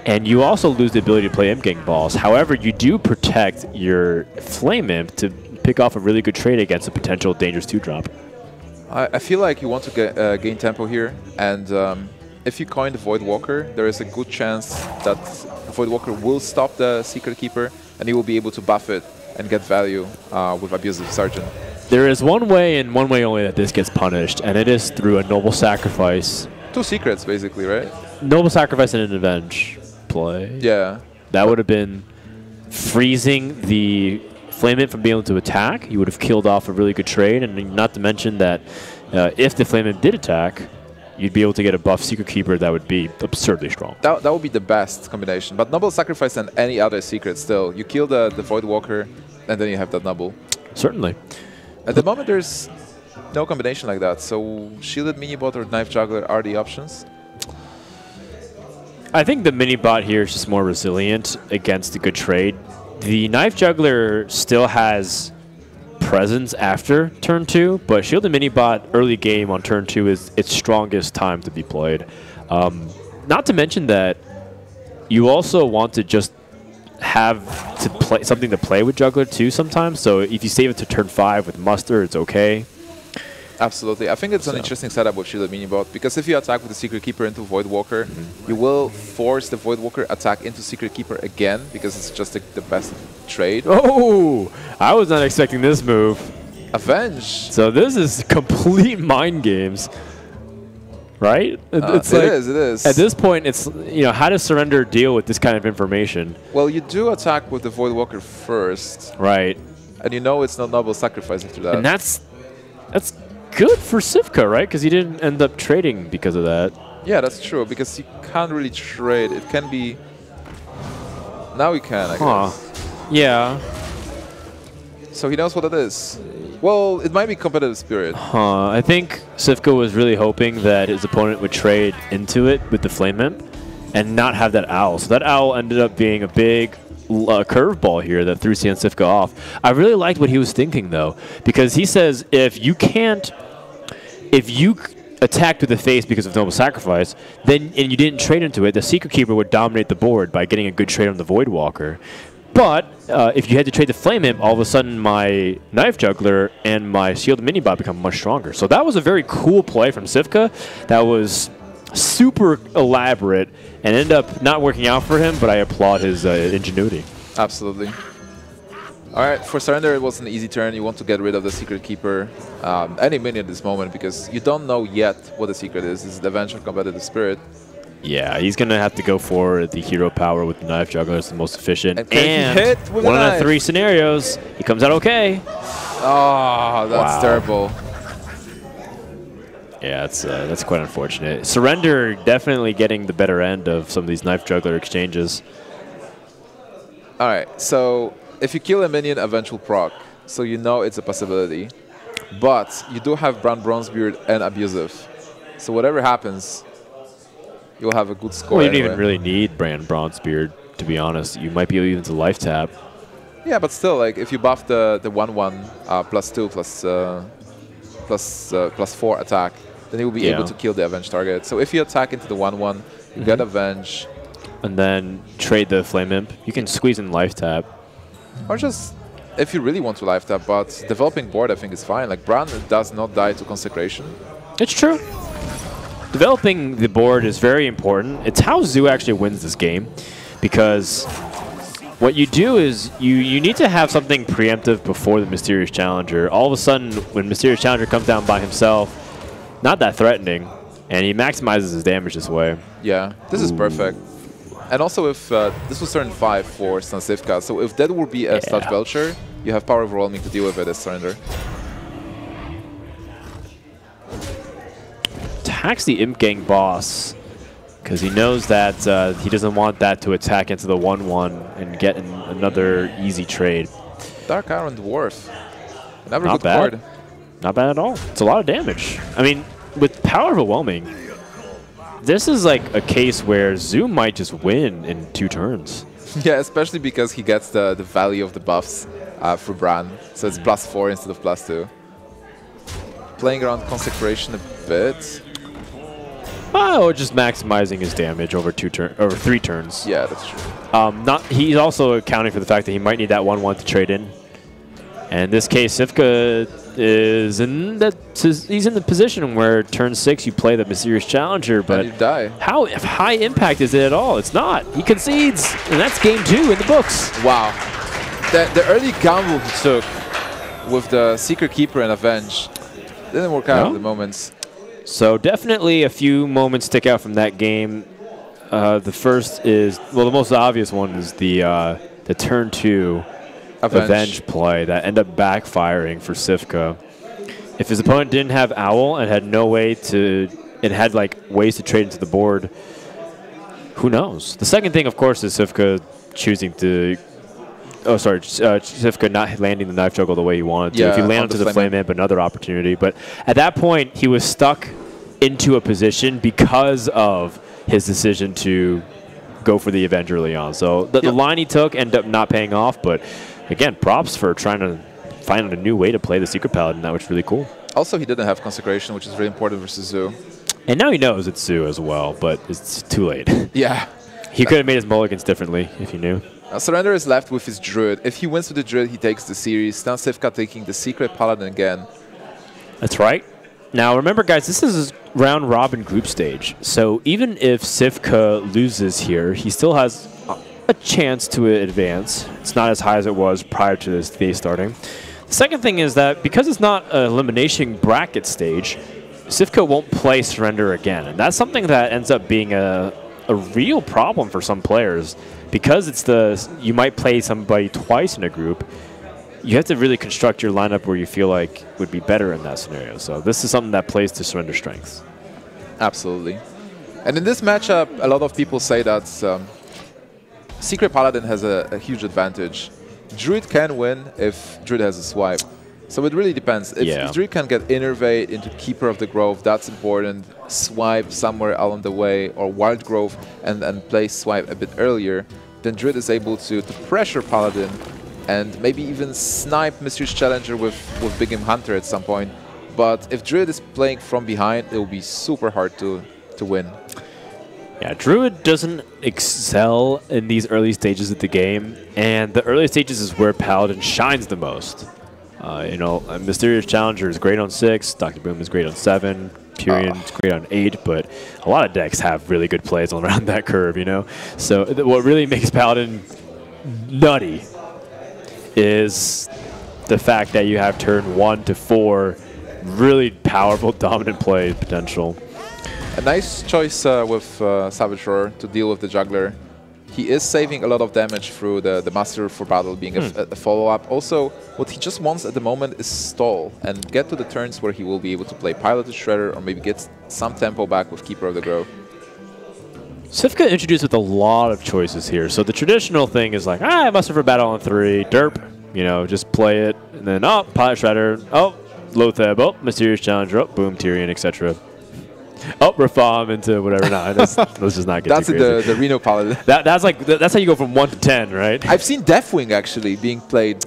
and you also lose the ability to play Imp Gang Balls. However, you do protect your Flame Imp to pick off a really good trade against a potential dangerous 2-drop. I feel like you want to gain tempo here, and if you coin the Voidwalker, there is a good chance that the Voidwalker will stop the Secret Keeper, and he will be able to buff it and get value with Abusive Sergeant. There is one way and one way only that this gets punished, and it is through a Noble Sacrifice. 2 secrets, basically, right? Noble Sacrifice and an Avenge play. Yeah. That would have been freezing the Flame Imp from being able to attack. You would have killed off a really good trade, and not to mention that if the Flame Imp did attack, you'd be able to get a buff Secret Keeper that would be absurdly strong. That would be the best combination. But Noble Sacrifice and any other secret still. You kill the Voidwalker, and then you have that Noble. Certainly. At the moment, there's no combination like that. So Shielded Minibot or Knife Juggler are the options. I think the Minibot here is just more resilient against a good trade. The Knife Juggler still has presence after turn 2, but Shielded Minibot early game on turn 2 is its strongest time to be played. Not to mention that you also want to just have to play something to play with Juggler too sometimes. So if you save it to turn 5 with Muster, it's okay. Absolutely. I think it's an interesting setup with Shielded Minibot, because if you attack with the Secret Keeper into Voidwalker, you will force the Voidwalker attack into Secret Keeper again, because it's just the best trade. Oh! I was not expecting this move. Avenge! So this is complete mind games. Right? It is. At this point, it's, you know, how does Surrender deal with this kind of information? Well, you do attack with the Voidwalker first. Right. And you know it's not Noble Sacrifice after that. And that's good for Cifka, right? Because he didn't end up trading because of that. Yeah, that's true, because you can't really trade. It can be... Now he can, I guess. Yeah. So he knows what it is. Well, it might be Competitive Spirit. I think Cifka was really hoping that his opponent would trade into it with the Flame Imp and not have that Owl. So that Owl ended up being a big curveball here that threw StanCifka off. I really liked what he was thinking, though, because he says if you attacked with the face because of Noble Sacrifice, and you didn't trade into it, the Secret Keeper would dominate the board by getting a good trade on the Voidwalker. But if you had to trade the Flame Imp, all of a sudden my Knife Juggler and my Shielded Minibot become much stronger. So that was a very cool play from Cifka. That was super elaborate and ended up not working out for him, but I applaud his ingenuity. Absolutely. All right, for Surrender, it was an easy turn. You want to get rid of the Secret Keeper any minute at this moment, because you don't know yet what the secret is. This is the Avenge of Competitive Spirit. Yeah, he's going to have to go for the hero power with the Knife Juggler. It's the most efficient. And hit with one out of 3 scenarios, he comes out okay. Oh, that's terrible. Yeah, that's quite unfortunate. Surrender definitely getting the better end of some of these Knife Juggler exchanges. All right, so if you kill a minion, Avenge will proc. So you know it's a possibility. But you do have Brown Bronzebeard and Abusive. So whatever happens, you'll have a good score. Well, you don't anyway. even really need Brand Bronzebeard, to be honest. You might be able even to life tap. Yeah, but still, like if you buff the 1/1 +2 plus 4 attack, then you will be able to kill the Avenge target. So if you attack into the 1/1, you get Avenge. And then trade the Flame Imp. You can squeeze in life tap. Or just, if you really want to life tap, but developing board I think is fine. Like Bran does not die to Consecration. It's true. Developing the board is very important. It's how Zoo actually wins this game, because what you do is you need to have something preemptive before the Mysterious Challenger. All of a sudden, when Mysterious Challenger comes down by himself, not that threatening, and he maximizes his damage this way. Yeah, this is perfect. And also if this was turn 5 for StanCifka, so if that would be a Sludge Belcher, you have Power Overwhelming to deal with it as Surrender. Attacks the Imp Gang boss, because he knows that he doesn't want that to attack into the 1/1 and get another easy trade. Dark Iron Dwarf. Never Not good bad. card. Not bad at all. It's a lot of damage. I mean, with Power Overwhelming, this is like a case where Zoom might just win in 2 turns. Yeah, especially because he gets the value of the buffs for Bran. So it's +4 instead of +2. Playing around Consecration a bit. Oh, just maximizing his damage over 3 turns. Yeah, that's true. He's also accounting for the fact that he might need that 1/1 to trade in. And in this case, Sifka is he's in the position where turn 6 you play the Mysterious Challenger, but and you die. How high impact is it at all? It's not. He concedes, and that's game 2 in the books. Wow. The early gamble he took with the Secret Keeper and Avenge didn't work out at the moments. So definitely a few moments stick out from that game. The first is, well, the most obvious one is the turn 2 Avenge play that ended up backfiring for Sifka. If his opponent didn't have Owl and had no way to, it had like ways to trade into the board, who knows? The second thing, of course, is Sifka choosing to, Sifka not landing the Knife Juggle the way he wanted to. Yeah, if he landed to the Flame Imp, another opportunity. But at that point, he was stuck into a position because of his decision to go for the Avenge early on. So the line he took ended up not paying off, but again, props for trying to find a new way to play the Secret Paladin. That was really cool. Also, he didn't have Consecration, which is really important versus Zoo. And now he knows it's Zoo as well, but it's too late. Yeah. He could have made his mulligans differently if he knew. Surrender is left with his Druid. If he wins with the Druid, he takes the series. StanCifka taking the Secret Paladin again. That's right. Now, remember, guys, this is round robin group stage. So even if Sifka loses here, he still has a chance to advance. It's not as high as it was prior to this day starting. The second thing is that because it's not an elimination bracket stage, Sifka won't play Surrender again. And that's something that ends up being a real problem for some players. Because it's you might play somebody twice in a group, you have to really construct your lineup where you feel like would be better in that scenario. So this is something that plays to Surrender strengths. Absolutely. And in this matchup, a lot of people say that Secret Paladin has a huge advantage. Druid can win if Druid has a swipe. So it really depends. If Druid can get Innervate into Keeper of the Grove, that's important. Swipe somewhere along the way, or Wild Grove and play Swipe a bit earlier, then Druid is able to pressure Paladin and maybe even snipe Mysterious Challenger with Big Game Hunter at some point. But if Druid is playing from behind, it will be super hard to win. Yeah, Druid doesn't excel in these early stages of the game, and the early stages is where Paladin shines the most. You know, Mysterious Challenger is great on 6, Dr. Boom is great on 7, Tyrion is great on 8, but a lot of decks have really good plays around that curve, you know? So what really makes Paladin nutty is the fact that you have turn 1 to 4 really powerful dominant play potential. A nice choice with Savage Roar to deal with the Juggler. He is saving a lot of damage through the Master for Battle being a follow-up. Also, what he just wants at the moment is stall and get to the turns where he will be able to play Piloted Shredder or maybe get some tempo back with Keeper of the Grove. Sifka introduced with a lot of choices here. So the traditional thing is like, Master for Battle on 3, derp, you know, just play it. And then, Pilot Shredder, Loatheb, Mysterious Challenger, boom, Tyrion, etc. Oh, reform into whatever. No, let's just not get That's too crazy. the Reno Paladin. That's how you go from 1 to 10, right? I've seen Deathwing actually being played.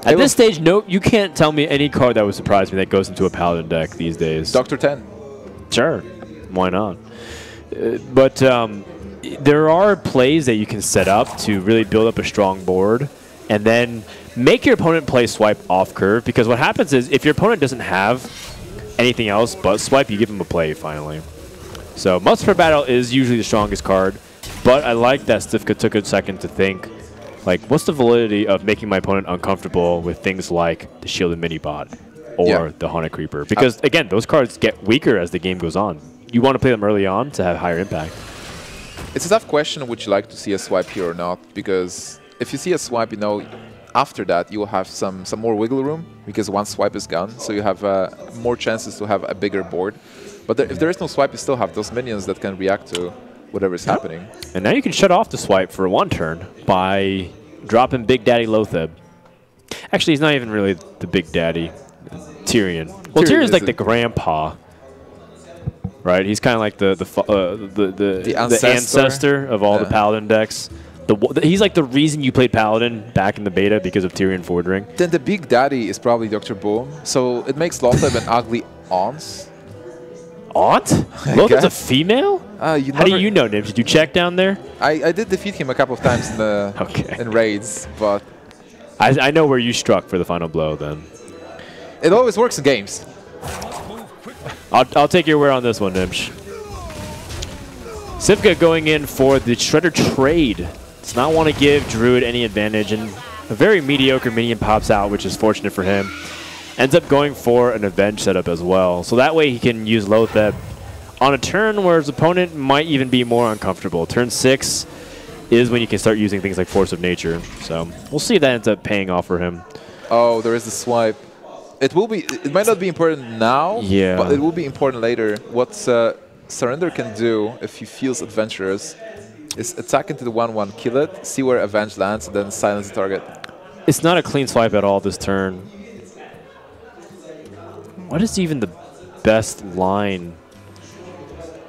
At this stage, no, you can't tell me any card that would surprise me that goes into a Paladin deck these days. Dr. 10. Sure, why not? But there are plays that you can set up to really build up a strong board, and then make your opponent play swipe off curve. Because what happens is, if your opponent doesn't have anything else but swipe, you give them a play finally. So Must for Battle is usually the strongest card, but I like that StanCifka took a second to think, like, what's the validity of making my opponent uncomfortable with things like the Shielded Mini-Bot or the Haunted Creeper? Because, again, those cards get weaker as the game goes on. You want to play them early on to have higher impact. It's a tough question, would you like to see a swipe here or not? Because if you see a swipe, you know, after that you will have some more wiggle room, because one swipe is gone, so you have more chances to have a bigger board. But if there is no swipe, you still have those minions that can react to whatever is happening. And now you can shut off the swipe for 1 turn by dropping Big Daddy Lotheb. Actually, he's not even really the Big Daddy. Tyrion. Well, Tyrion's like the grandpa, right? He's kind of like the ancestor of all the Paladin decks. He's like the reason you played Paladin back in the beta, because of Tyrion Fordring. Then the Big Daddy is probably Dr. Boom, so it makes Lotheb an ugly aunt. Aunt? Lotheb's a female? How do you know, Nibs? Did you check down there? I did defeat him a couple of times in the in raids, but I know where you struck for the final blow. Then it always works in games. I'll take your word on this one, Nibs. StanCifka going in for the Shredder trade. Does not want to give Druid any advantage, and a very mediocre minion pops out, which is fortunate for him. Ends up going for an Avenge setup as well. So that way he can use Lotheb on a turn where his opponent might even be more uncomfortable. Turn 6 is when you can start using things like Force of Nature. So we'll see if that ends up paying off for him. Oh, there is the swipe. It will be. It might not be important now, but it will be important later. What Surrender can do if he feels adventurous is attack into the 1/1, kill it, see where Avenge lands, and then silence the target. It's not a clean swipe at all this turn. What is even the best line?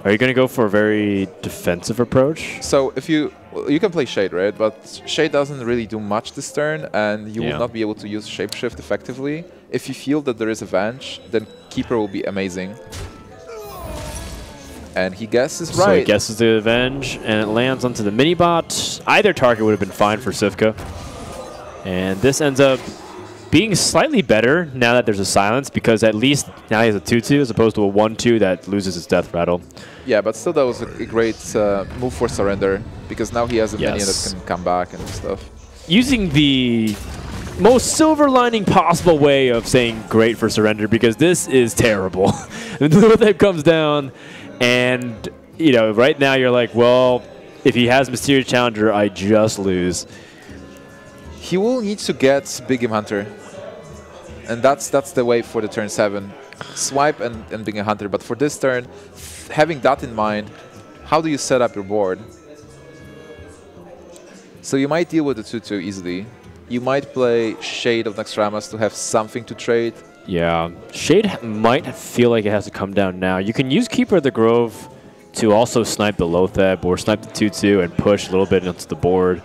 Are you going to go for a very defensive approach? So if you can play Shade, right? But Shade doesn't really do much this turn, and you will not be able to use Shapeshift effectively. If you feel that there is Avenge, then Keeper will be amazing. And he guesses right. So he guesses the Avenge, and it lands onto the mini-bot. Either target would have been fine for StanCifka. And this ends up being slightly better now that there's a silence, because at least now he has a 2/2 as opposed to a 1/2 that loses its death rattle. Yeah, but still that was a great move for Surrender, because now he has a minion that can come back and stuff. Using the most silver lining possible way of saying great for Surrender, because this is terrible. The Lotheb comes down, and you know, right now you're like, well, if he has Mysterious Challenger, I just lose. He will need to get Big Game Hunter, and that's the way for the turn 7. Swipe and Big Game Hunter, but for this turn, having that in mind, how do you set up your board? So you might deal with the 2/2 easily. You might play Shade of Naxxramas to have something to trade. Yeah, Shade might feel like it has to come down now. You can use Keeper of the Grove to also snipe the Lotheb or snipe the 2/2 and push a little bit into the board.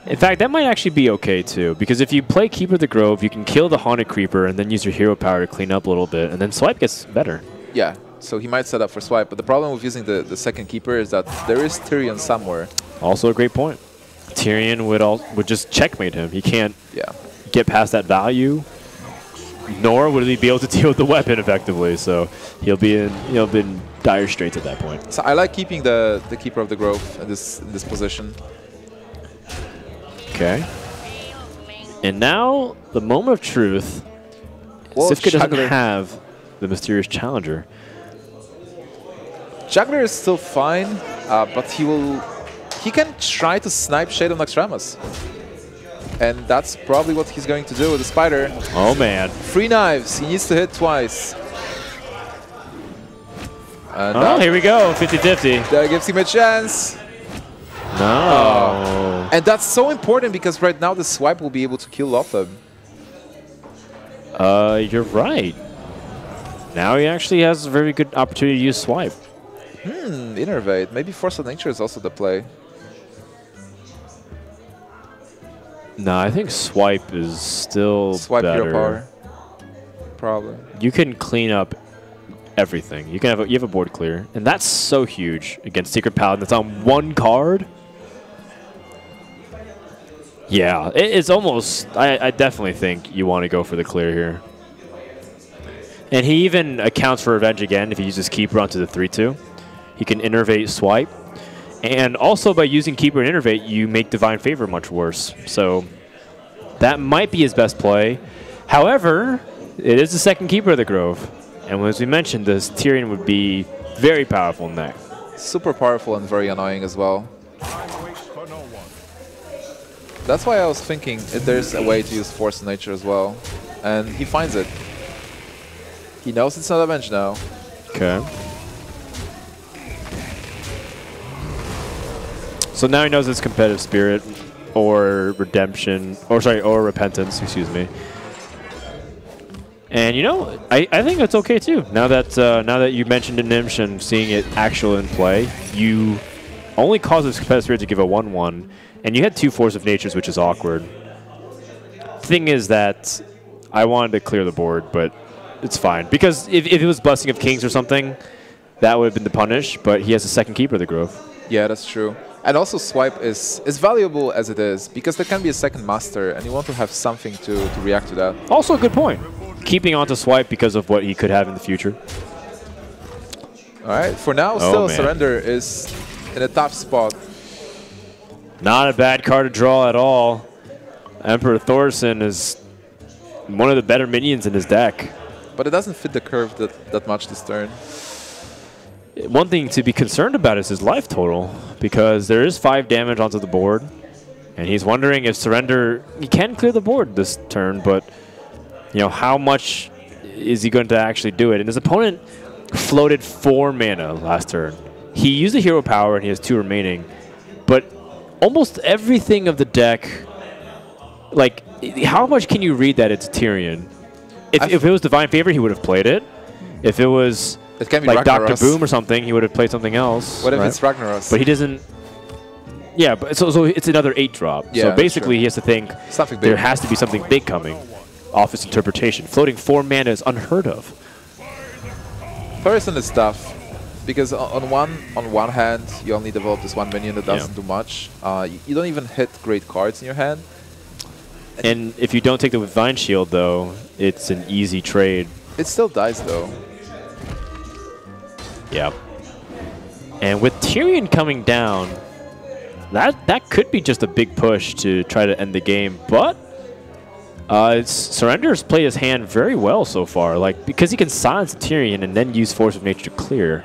In fact, that might actually be okay too, because if you play Keeper of the Grove, you can kill the Haunted Creeper and then use your hero power to clean up a little bit, and then Swipe gets better. Yeah, so he might set up for Swipe, but the problem with using the second Keeper is that there is Tyrion somewhere. Also a great point. Tyrion would just checkmate him. He can't get past that value, nor would he be able to deal with the weapon effectively. So he'll be in dire straits at that point. So I like keeping the Keeper of the Grove in this position. Okay. And now the moment of truth. Well, StanCifka doesn't have the Mysterious Challenger. Juggler is still fine, but he can try to snipe Shade of Naxxramas. And that's probably what he's going to do with the Spider. Oh man. 3 knives, he needs to hit twice. And here we go, 50-50. That gives him a chance. No. And that's so important, because right now the Swipe will be able to kill Lotheb. You're right. Now he actually has a very good opportunity to use Swipe. Innervate. Maybe Force of Nature is also the play. No, I think Swipe is still Swipe better. Hero Power. Probably. You can clean up everything. You can have you have a board clear, and that's so huge against Secret Paladin. That's on one card. Yeah, it's almost. I definitely think you want to go for the clear here. And he even accounts for Revenge again if he uses Keeper onto the 3/2. He can Innervate Swipe. And also by using Keeper and Innervate, you make Divine Favor much worse. So that might be his best play. However, it is the second Keeper of the Grove. And as we mentioned, this Tyrion would be very powerful in that. Super powerful and very annoying as well. That's why I was thinking if there's a way to use Force of Nature as well. And he finds it. He knows it's not Avenge now. Okay. So now he knows it's Competitive Spirit or Redemption, or sorry, or Repentance, excuse me. And you know, I think that's okay too. Now that you mentioned Nimsh and seeing it actual in play, you only cause this Competitive Spirit to give a 1/1, and you had 2 Force of Natures, which is awkward. Thing is that I wanted to clear the board, but it's fine. Because if it was Blessing of Kings or something, that would have been the punish, but he has a second Keeper of the Grove. Yeah, that's true. And also Swipe is valuable as it is, because there can be a second Master, and you want to have something to react to that. Also a good point. Keeping on to Swipe because of what he could have in the future. Alright, for now, still Surrender is in a tough spot. Not a bad card to draw at all. Emperor Thorson is one of the better minions in his deck. But it doesn't fit the curve that much this turn. One thing to be concerned about is his life total, because there is 5 damage onto the board, and he's wondering if Surrender, he can clear the board this turn, but you know, how much is he going to actually do it? And his opponent floated 4 mana last turn. He used a hero power and he has 2 remaining, but almost everything of the deck, like, how much can you read that it's Tyrion? If it was Divine Favor, he would have played it. If it was it can be like Ragnaros. Dr. Boom or something, he would have played something else. What if it's Ragnaros? But he doesn't. Yeah, but so it's another 8 drop. Yeah, so basically, he has to think something big. There has to be something big coming off his interpretation. Floating 4 mana is unheard of. Thorson is tough because on one hand, you only develop this 1 minion that doesn't do much. You don't even hit great cards in your hand. And if you don't take the Divine Shield, though, it's an easy trade. It still dies, though. Yeah. And with Tyrion coming down, that could be just a big push to try to end the game. But Surrender's played his hand very well so far, like because he can silence Tyrion and then use Force of Nature to clear.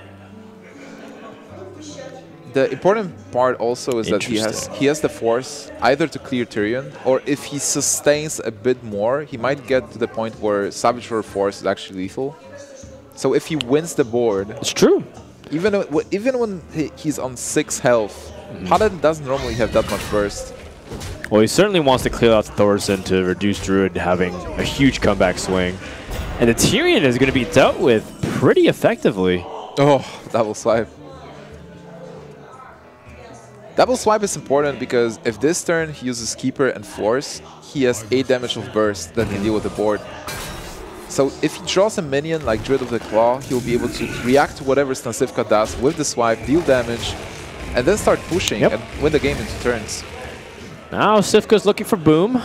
The important part also is that he has the force either to clear Tyrion, or if he sustains a bit more, he might get to the point where Savage Roar Force is actually lethal. So if he wins the board, it's true. Even when he's on 6 health, Paladin doesn't normally have that much burst. Well, he certainly wants to clear out Thorson to reduce Druid having a huge comeback swing, and the Tyrion is going to be dealt with pretty effectively. Oh, double swipe. Double swipe is important because if this turn he uses Keeper and Force, he has 8 damage of burst that can deal with the board. So if he draws a minion like Druid of the Claw, he'll be able to react to whatever StanCifka does with the swipe, deal damage, and then start pushing and win the game into turns. Now Sifka's looking for Boom.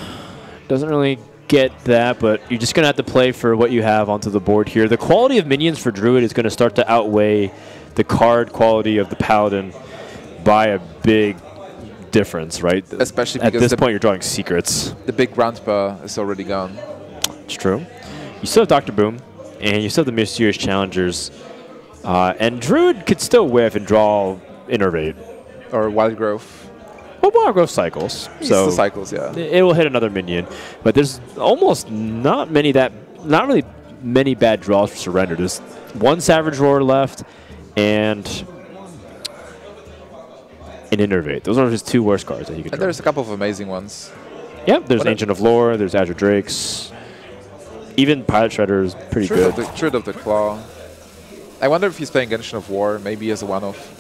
Doesn't really get that, but you're just going to have to play for what you have onto the board here. The quality of minions for Druid is going to start to outweigh the card quality of the Paladin by a big difference, right? Especially at because this point you're drawing secrets. The big Grandpa is already gone. It's true. You still have Dr. Boom, and you still have the Mysterious Challengers. And Druid could still whiff and draw Innervate. Or Wild Growth. Well, Wild Growth cycles. So the cycles, yeah. It will hit another minion. But there's almost not really many bad draws for Surrender. There's 1 Savage Roar left, and an Innervate. Those are his 2 worst cards that he can draw. And there's a couple of amazing ones. Yep, there's Ancient of Lore, there's Azure Drakes. Even Pilot Shredder is pretty good. Shred of the Claw. I wonder if he's playing Genshin of War, maybe as a one-off.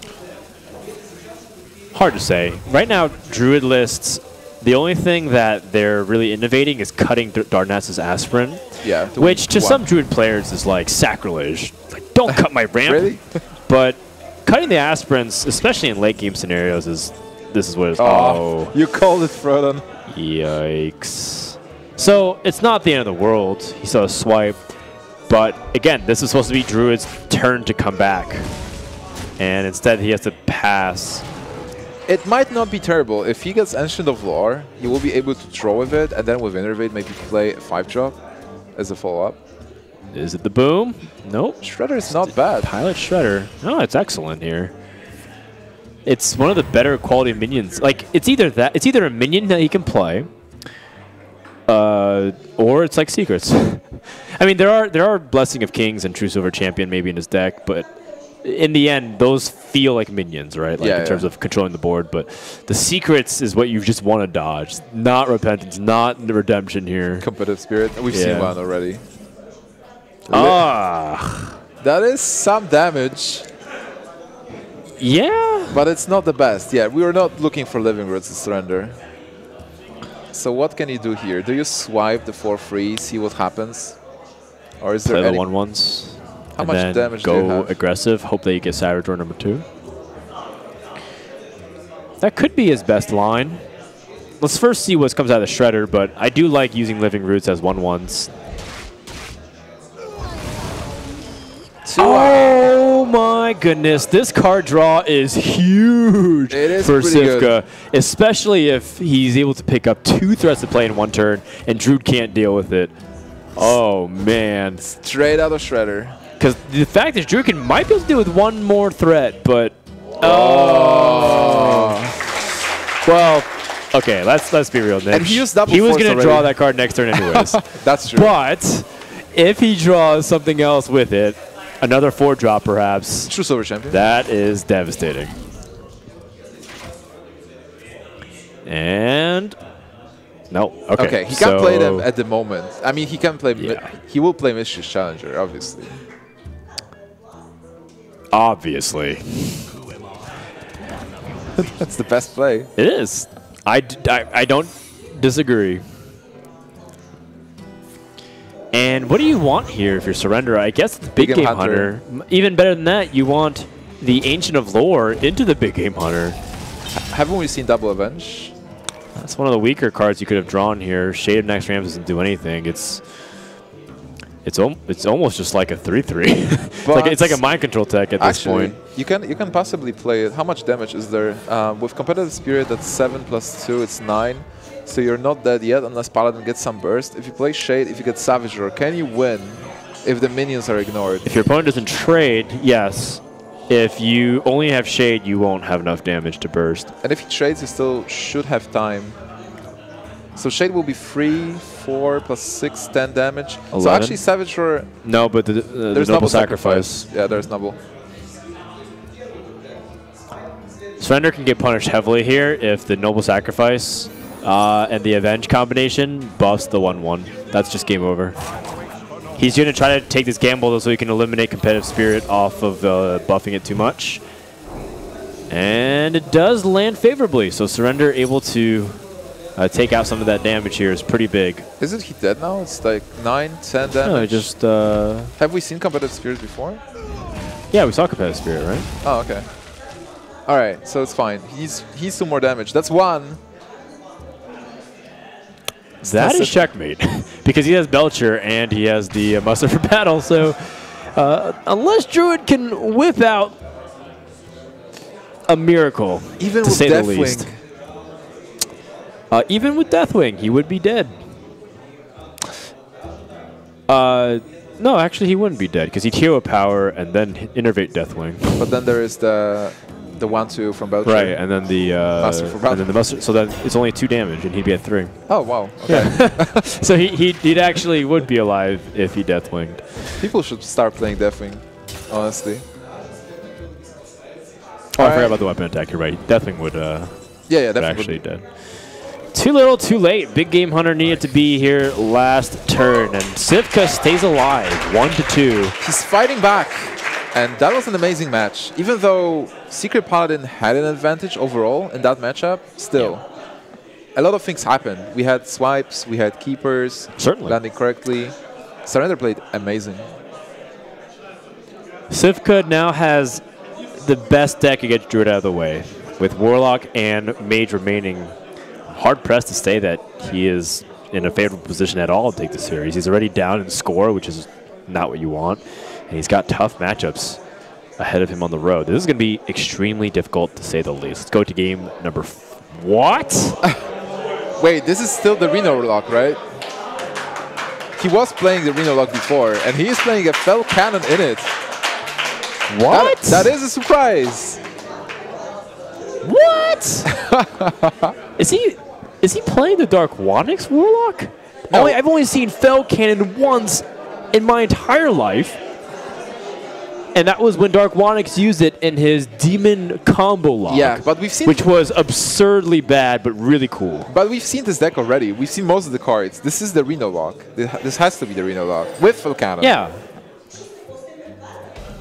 Hard to say. Right now, Druid lists, the only thing that they're really innovating is cutting Darness's Aspirin. Yeah. Which to some Druid players is like sacrilege. Like, don't cut my ramp. Really? But cutting the Aspirins, especially in late game scenarios, this is what it's. Oh, you called it, Frodan. Yikes. So it's not the end of the world. He saw a swipe. But again, this is supposed to be Druid's turn to come back. And instead he has to pass. It might not be terrible. If he gets Ancient of Lore, he will be able to draw with it, and then with Innervate maybe play a 5-drop as a follow-up. Is it the boom? Nope. Shredder is not bad. Pilot Shredder. No, it's excellent here. It's one of the better quality minions. Like, it's either a minion that he can play, or it's like secrets. I mean, there are Blessing of Kings and True Silver Champion maybe in his deck, but in the end, those feel like minions, right? Like in terms of controlling the board. But the secrets is what you just want to dodge. Not Repentance, not the Redemption here. Competitive Spirit. We've seen one already. Ah. That is some damage. Yeah. But it's not the best. Yeah, we were not looking for Living Roots to surrender. So what can you do here? Do you swipe the 4-3, see what happens? Or is there play any... the 1/1s? How much damage do you go have? aggressive. Hope that you get Saboteur number 2. That could be his best line. Let's first see what comes out of the Shredder, but I do like using Living Roots as 1/1s. Oh my goodness, this card draw is huge for Cifka, especially if he's able to pick up 2 threats to play in 1 turn and Druid can't deal with it. Oh man. Straight out of Shredder. Because the fact is Druid might be able to deal with 1 more threat, but well, okay, let's be real, Nick. And he was going to draw that card next turn anyways. That's true. But if he draws something else with it, another 4-drop perhaps. True Silver Champion. That is devastating. And no. Okay. He can't play them at the moment. I mean, he can play. He will play Mischief Challenger, obviously. Obviously. That's the best play. It is. I don't disagree. And what do you want here if you're Surrender? I guess the Big Game Hunter. Even better than that, you want the Ancient of Lore into the Big Game Hunter. Haven't we seen Double Avenge? That's one of the weaker cards you could have drawn here. Shade of Next Rams doesn't do anything. It's almost just like a 3/3. it's like a mind control tech at this point. You can possibly play it. How much damage is there? With Competitive Spirit, that's 7 + 2, it's 9. So you're not dead yet unless Paladin gets some burst. If you play Shade, if you get Savager, can you win if the minions are ignored? If your opponent doesn't trade, yes. If you only have Shade, you won't have enough damage to burst. And if he trades, you still should have time. So Shade will be 3, 4 + 6, 10 damage. 11? So actually Savager... No, but there's Noble Sacrifice. Yeah, there's Noble. Surrender can get punished heavily here if the Noble Sacrifice and the Avenge combination buffs the 1/1. That's just game over. He's going to try to take this gamble though, so he can eliminate Competitive Spirit off of buffing it too much. And it does land favorably, so Surrender able to take out some of that damage here is pretty big. Isn't he dead now? It's like 9, 10 damage? No, just... Have we seen Competitive Spirit before? Yeah, we saw Competitive Spirit, right? Oh, okay. Alright, so it's fine. He's 2 more damage. That's 1. That is checkmate, because he has Belcher and he has the Muster for Battle, so unless Druid can whip out a miracle, even to with say the least. Even with Deathwing, he would be dead. No, actually he wouldn't be dead, because he'd Hero Power and then Innervate Deathwing. But then there is the 1/2 from Belcher. Right, and then the Muster for Battle. and then the Muster, so that it's only 2 damage, and he'd be at 3. Oh wow! Okay. Yeah. So he'd actually would be alive if he Deathwinged. People should start playing Deathwing, honestly. Oh, I forgot about the weapon attack. You're right. Deathwing would. Yeah, would actually dead. Too little, too late. Big Game Hunter needed to be here last turn, and Cifka stays alive, 1-2. He's fighting back, and that was an amazing match. Even though Secret Paladin had an advantage overall in that matchup, still, a lot of things happened. We had swipes, we had keepers, certainly landing correctly. Surrender played amazing. Cifka now has the best deck to get Druid out of the way, with Warlock and Mage remaining. Hard-pressed to say that he is in a favorable position at all to take the series. He's already down in score, which is not what you want, and he's got tough matchups ahead of him on the road. This is going to be extremely difficult, to say the least. Let's go to game number... What? Wait, this is still the Reno lock, right? He was playing the Reno lock before, and he is playing a Fell Cannon in it. What? That is a surprise. What? Is he playing the Dark Wanyx Warlock? No. I've only seen Fell Cannon once in my entire life. And that was when Dark Wanyx used it in his Demon combo lock. Yeah, but we've seen... Which was absurdly bad, but really cool. But we've seen this deck already. We've seen most of the cards. This is the Reno lock. This has to be the Reno lock. With Fell Cannon. Yeah.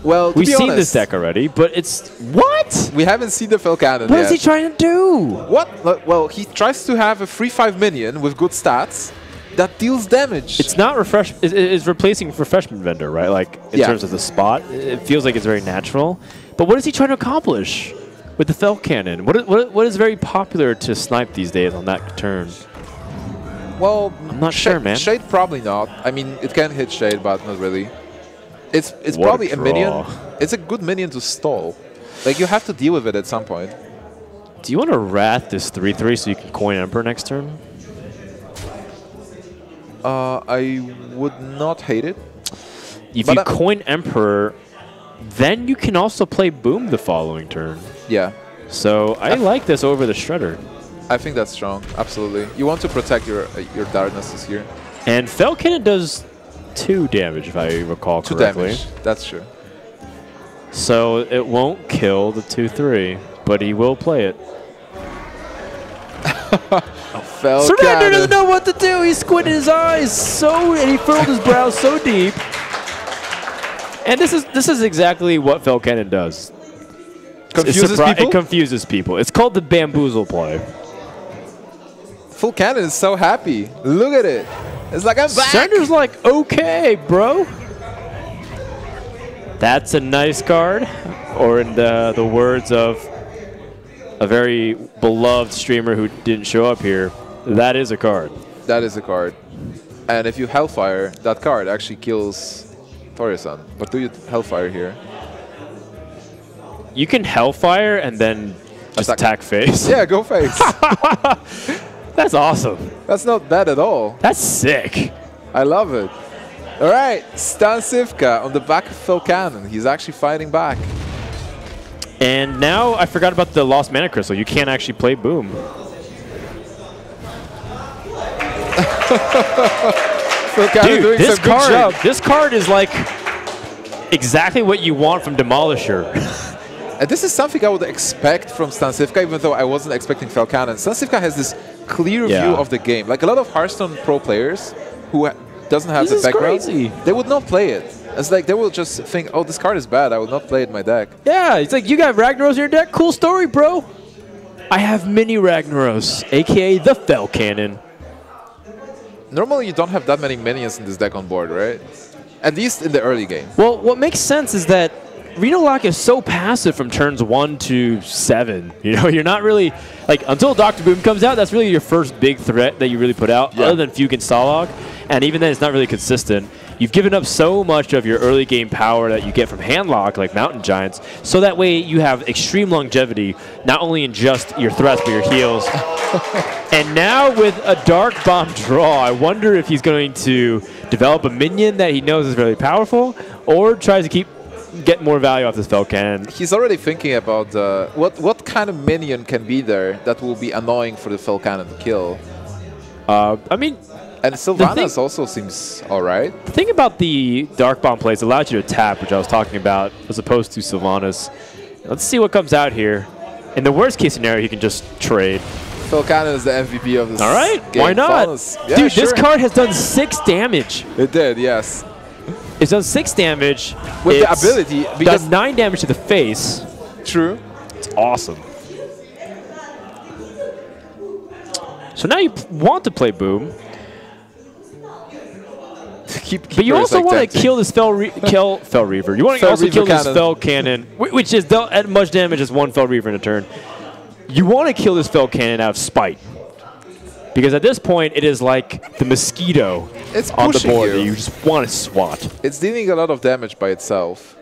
Well, we've seen this deck already, but it's... What? We haven't seen the Fell Cannon What yet. is he trying to do? What? Well, he tries to have a 3/5 minion with good stats that deals damage. It's not refresh. It's replacing Refreshment Vendor, right? Like in terms of the spot, it feels like it's very natural. But what is he trying to accomplish with the Fell Cannon? What is very popular to snipe these days on that turn? Well, I'm not sure, man. Shade probably not. I mean, it can hit Shade, but not really. It's probably a minion. It's a good minion to stall. Like, you have to deal with it at some point. Do you want to Wrath this 3/3 so you can coin Emperor next turn? I would not hate it. If you coin Emperor, then you can also play Boom the following turn. Yeah. So I like this over the Shredder. I think that's strong. Absolutely. You want to protect your Darknesses here. And Fell Cannon does 2 damage, if I recall correctly. 2 damage. That's true. So it won't kill the 2/3, but he will play it. Surrender doesn't know what to do. He squinted his eyes and he furrowed his brow so deep. And this is exactly what Fell Cannon does. Confuses people? It confuses people. It's called the bamboozle play. Fell Cannon is so happy. Look at it. It's like, I'm back. Surrender's like, okay, bro. That's a nice card. Or in the words of a very beloved streamer who didn't show up here, that is a card. That is a card. And if you Hellfire, that card actually kills Torisan. But do you Hellfire here? You can Hellfire and then just attack face. Yeah, go face. That's awesome. That's not bad at all. That's sick. I love it. All right, StanCifka on the back of Fell Cannon. He's actually fighting back. And now I forgot about the Lost Mana Crystal. You can't actually play Boom. Dude, this card is like exactly what you want from Demolisher. And this is something I would expect from StanCifka, even though I wasn't expecting Fell Cannon. StanCifka has this clear view of the game. Like a lot of Hearthstone pro players who doesn't have the background, they would not play it. It's like they will just think, oh, this card is bad. I will not play it in my deck. Yeah, it's like, you got Ragnaros in your deck? Cool story, bro. I have mini Ragnaros, a.k.a. the Fell Cannon. Normally, you don't have that many minions in this deck on board, right? At least in the early game. Well, what makes sense is that Reno Lock is so passive from turns 1 to 7. You know, you're not really, like, until Dr. Boom comes out, that's really your first big threat that you really put out, other than Fugue and Stalog. And even then, it's not really consistent. You've given up so much of your early game power that you get from Handlock, like Mountain Giants, so that way you have extreme longevity, not only in just your threats, but your heals. And now with a Dark Bomb draw, I wonder if he's going to develop a minion that he knows is really powerful, or tries to get more value off this Fell Cannon. He's already thinking about what kind of minion can be there that will be annoying for the Fell Cannon to kill. I mean, and Sylvanas also seems all right. The thing about the Dark Bomb plays allows you to tap, which I was talking about, as opposed to Sylvanas. Let's see what comes out here. In the worst case scenario, he can just trade. Phil Cannon is the MVP of this All right, game. why not? Yeah, Dude, sure. this card has done 6 damage. It did, yes. It's done 6 damage. With the It's ability, because done 9 damage to the face. True. It's awesome. So now you want to play Boom. But you also want to kill this Fel Reaver. You want to also kill this Fel Cannon, which is at much damage as 1 Fel Reaver in a turn. You want to kill this Fel Cannon out of spite. Because at this point, it is like the mosquito on the board that you just want to swat. It's dealing a lot of damage by itself.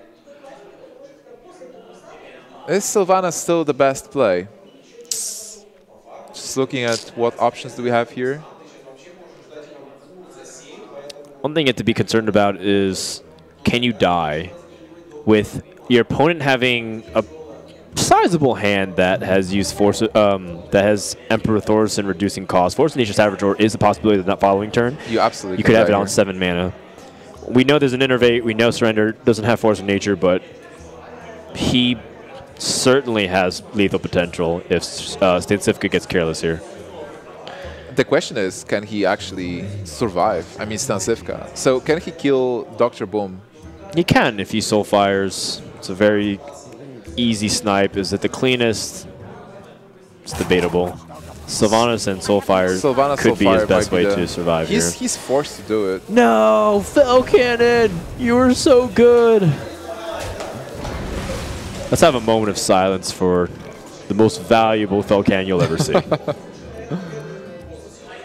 Is Sylvanas still the best play? Just looking at what options do we have here. One thing you have to be concerned about is, can you die with your opponent having a sizable hand that has used Force, that has Emperor Thorson reducing cost. Force of Nature Savage is a possibility of not following turn. You absolutely. You could have it on 7 mana. We know there's an Innervate. We know Surrender doesn't have Force of Nature, but he certainly has lethal potential if StanCifka gets careless here. The question is, can he actually survive? I mean, StanCifka. So can he kill Dr. Boom? He can if he Soul Fires. It's a very easy snipe. Is it the cleanest? It's debatable. Sylvanas and Soul Fires could be his best way to survive here. He's forced to do it. No, Fel Cannon, you were so good. Let's have a moment of silence for the most valuable Fel Cannon you'll ever see.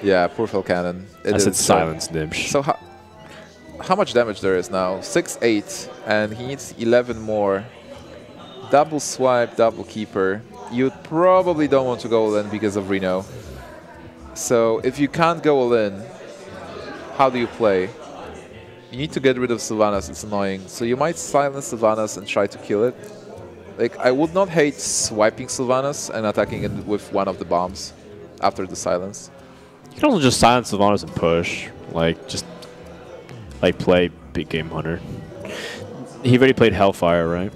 Yeah, poor Fel Cannon. I said silence, Nimsh. So how much damage there is now? 6-8, and he needs 11 more. Double swipe, double keeper. You probably don't want to go all in because of Reno. So if you can't go all in, how do you play? You need to get rid of Sylvanas, it's annoying. So you might silence Sylvanas and try to kill it. Like, I would not hate swiping Sylvanas and attacking it with one of the bombs after the silence. You can also just silence Sylvanas and push. Just play Big Game Hunter. He already played Hellfire, right?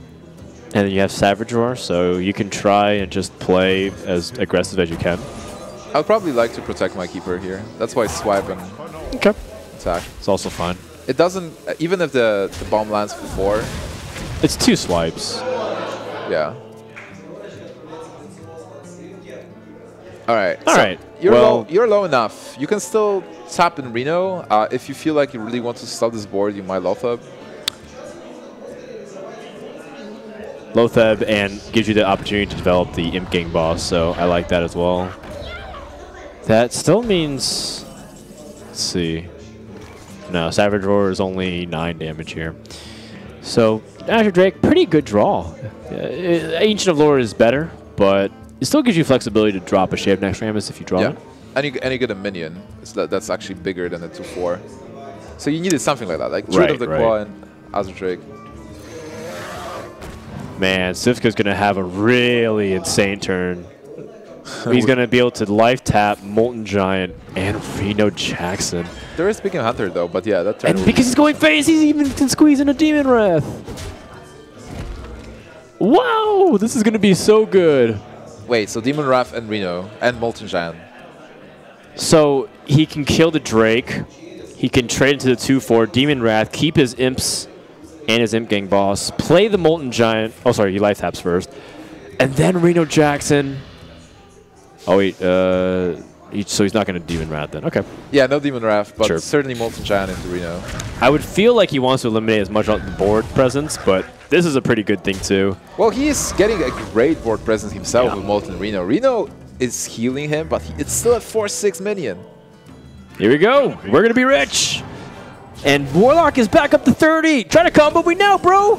And then you have Savage Roar, so you can try and just play as aggressive as you can. I would probably like to protect my keeper here. That's why swipe and attack. It's also fine. It doesn't, even if the bomb lands for 4. It's 2 swipes. Yeah. All right. All right. You're low enough. You can still tap in Reno. If you feel like you really want to stop this board, you might Lothab. Lothab and gives you the opportunity to develop the Imp Gang boss, so I like that as well. That still means, let's see. No, Savage Roar is only 9 damage here. So Azure Drake, pretty good draw. Ancient of Lore is better, but it still gives you flexibility to drop a Shade of Naxxramas if you draw it. And you get a minion. So that's actually bigger than the 2/4. So you needed something like that, like Druid of the Claw and Azure Drake. Man, Cifka's going to have a really insane turn. He's going to be able to life tap Molten Giant and Reno Jackson. There is Big Game Hunter though, but yeah, that turn. And because he's going face, he's even can squeeze in a Demon Wrath. Wow, this is going to be so good. Wait, so Demon Wrath and Reno and Molten Giant. So he can kill the Drake. He can trade into the 2/4 Demon Wrath, keep his Imps and his Imp Gang boss, play the Molten Giant. Oh, sorry, he life taps first. And then Reno Jackson. Oh, wait. So he's not going to Demon Wrath then. Okay. Yeah, no Demon Wrath, but certainly Molten Giant into Reno. I would feel like he wants to eliminate as much on the board presence, but this is a pretty good thing too. Well, he is getting a great board presence himself with Molten Reno. Reno is healing him, but it's still a 4/6 minion. Here we go. We're going to be rich. And Warlock is back up to 30. Try to combo me now, bro.